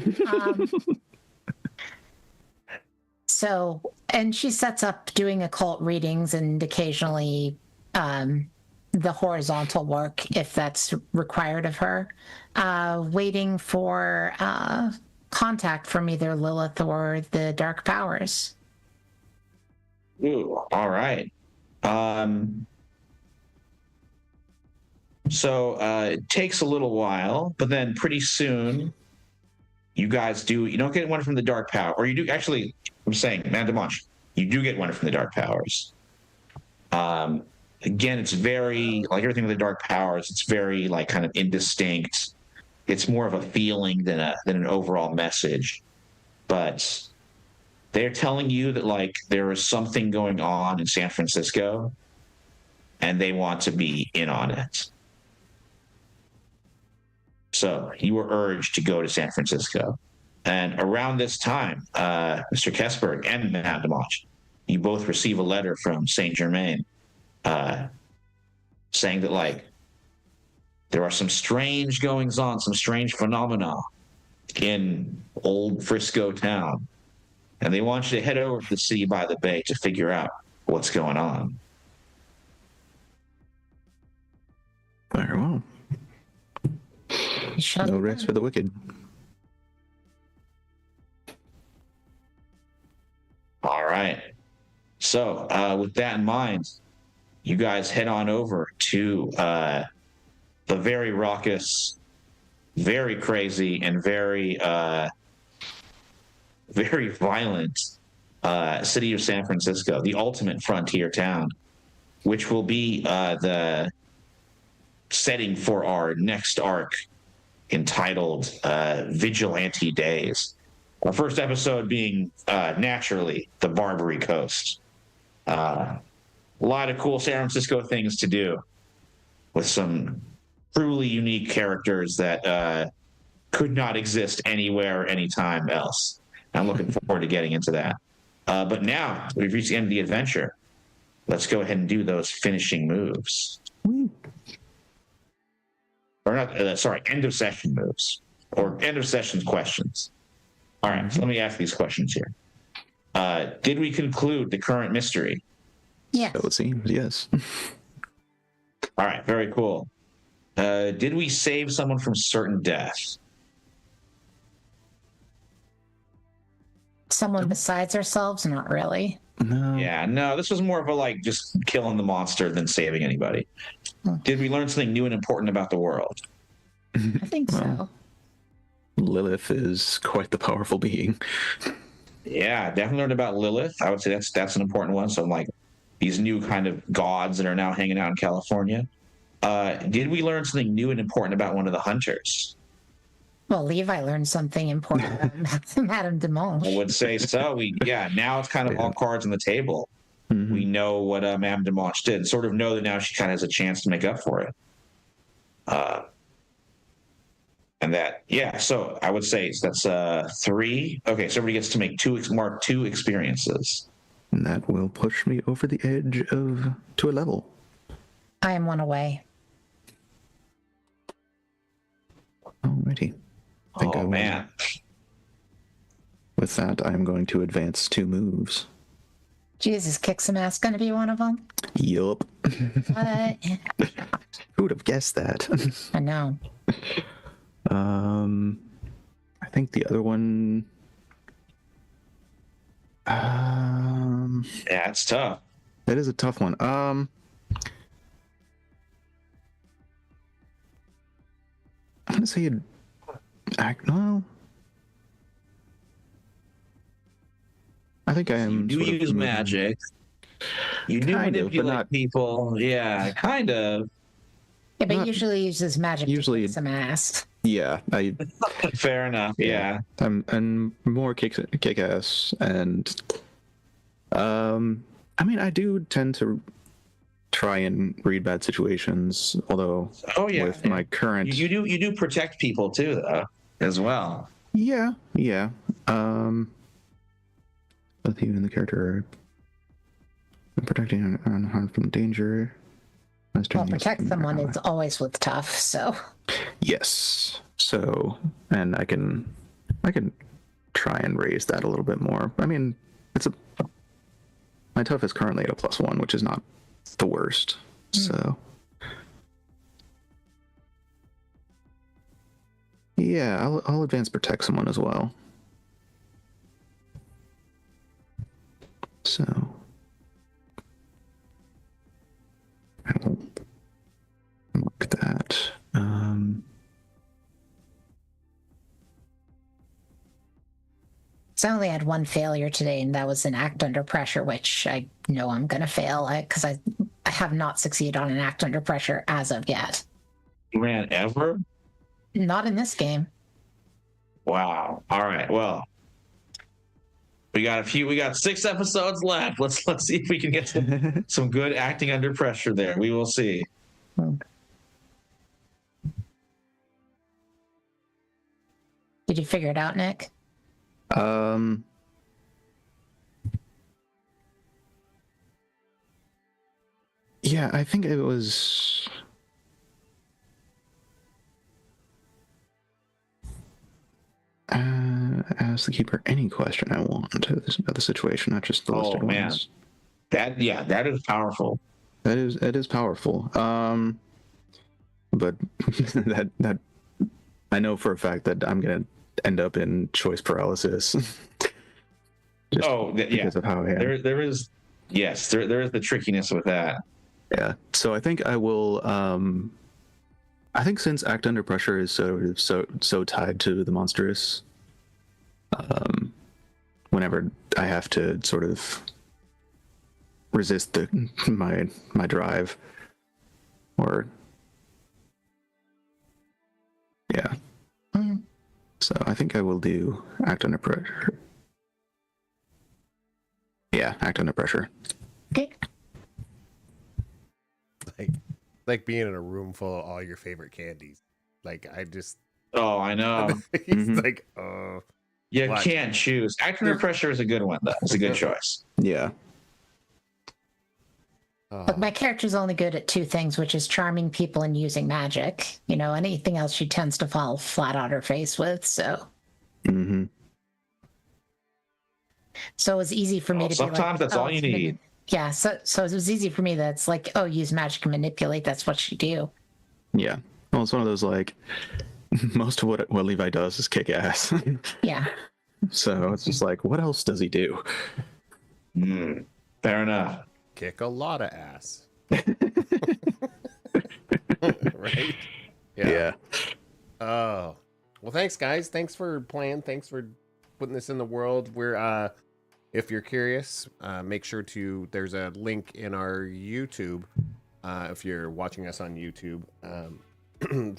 and she sets up doing occult readings and occasionally the horizontal work if that's required of her, waiting for contact from either Lilith or the Dark Powers. Ooh, all right. So it takes a little while, but then pretty soon you don't get one from the Dark Power, or you do actually. I'm saying, Madame DeManche, you do get one from the Dark Powers. Again, it's very like everything with the Dark Powers. It's very like kind of indistinct. it's more of a feeling than an overall message. But they're telling you that like there is something going on in San Francisco, and they want to be in on it. So you were urged to go to San Francisco. And around this time, Mr. Kesberg and Madame Demange, you both receive a letter from Saint Germain saying that like there are some strange goings on, some strange phenomena in old Frisco town. And they want you to head over to the city by the bay to figure out what's going on. Very well. No rest for the wicked. All right. So with that in mind, you guys head on over to the very raucous, very crazy, and very violent city of San Francisco, the ultimate frontier town, which will be the setting for our next arc entitled Vigilante Days. Our first episode being naturally the Barbary Coast. A lot of cool San Francisco things to do with some truly unique characters that could not exist anywhere or anytime else. I'm looking forward to getting into that. But now we've reached the end of the adventure. Let's go ahead and do those finishing moves. Or not, sorry, end of session moves. Or end of session questions. All right, so let me ask these questions here. Did we conclude the current mystery? Yes. So it seems, yes. All right, very cool. Did we save someone from certain death? Someone besides ourselves? Not really. No. Yeah, no, this was more of a like just killing the monster than saving anybody. Did we learn something new and important about the world? I think so. Lilith is quite the powerful being. Yeah, definitely learned about Lilith. I would say that's an important one. So like these new kind of gods that are now hanging out in California. Did we learn something new and important about one of the hunters? Well, Levi learned something important about Madame Demange. I would say so. Now it's kind of all cards on the table. Mm-hmm. We know what Madame Demange did, and sort of know that now she kind of has a chance to make up for it. And that, yeah, so I would say that's 3. Okay, so everybody gets to make mark 2 experiences. And that will push me over the edge to a level. I am 1 away. Alrighty. Man. With that, I'm going to advance 2 moves. Jesus, kick some ass gonna be one of them? Yup. What? Who would have guessed that? I know. I think the other one. Yeah, it's tough. That is a tough one. I'm gonna say you'd act. No, I think I am. You use magic. You do Kind of, but manipulate not- people. Yeah, kind of. Yeah, but Not- usually uses magic Usually- to kick some ass. Yeah, Fair enough. Yeah. I'm more kick ass, and I mean, I do tend to try and read bad situations, although Oh yeah. with my current You do protect people too, though, as well. yeah. Both you and the character are protecting unharmed from danger. Well, protect someone is always what's tough, so. Yes. So, and I can try and raise that a little bit more. I mean, my tough is currently at a +1, which is not the worst. So, yeah, I'll advance protect someone as well. So, I will mark that. So I only had 1 failure today, and that was an act under pressure, which I know I'm going to fail because I have not succeeded on an act under pressure as of yet. Man, ever? Not in this game. Wow. All right. Well, we got 6 episodes left. Let's see if we can get some good acting under pressure there. We will see. Did you figure it out, Nick? Yeah, I think it was. Ask the keeper any question I want about the situation, not just the listed man. ones. That is powerful. That is powerful. But that I know for a fact that I'm gonna end up in choice paralysis. Because of how I am. There is the trickiness with that. Yeah. So I think I will. I think since Act Under Pressure is so tied to the monstrous, whenever I have to sort of resist my drive, or yeah. So I think I will do Act Under Pressure. Yeah, Act Under Pressure. Okay. Like being in a room full of all your favorite candies. Like I just. Oh, I know. He's like, you what? can't choose. Act Under Pressure is a good one, though. It's a good choice. Yeah. Look, my character's only good at 2 things, which is charming people and using magic. You know, anything else she tends to fall flat on her face with. So. Mm-hmm. So it was easy for me to be like, sometimes that's all you need. Yeah, so it was easy for me that's like, oh, use magic and manipulate. That's what you do. Yeah. Well, it's one of those, like, most of what Levi does is kick ass. Yeah. So it's just like, what else does he do? Fair enough. Kick a lot of ass. Right? Yeah. Oh. Well, thanks, guys. Thanks for playing. Thanks for putting this in the world. We're if you're curious, make sure to, there's a link in our YouTube, if you're watching us on YouTube,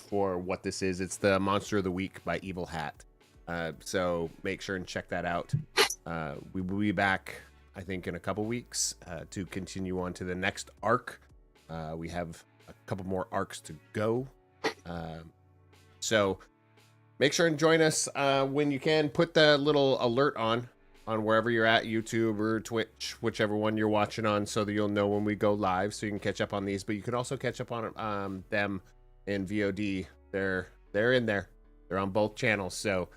for what this is. It's the Monster of the Week by Evil Hat. So make sure and check that out. We will be back, I think, in a couple weeks to continue on to the next arc. We have a couple more arcs to go. So make sure and join us when you can. Put the little alert on wherever you're at, YouTube or Twitch, whichever one you're watching on, so that you'll know when we go live, so you can catch up on these. But you can also catch up on them in VOD. They're in there. They're on both channels. So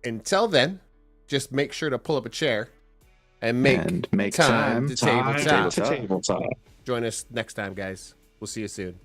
until then, just make sure to pull up a chair and make time to tabletop. Tabletop. Join us next time, guys. We'll see you soon.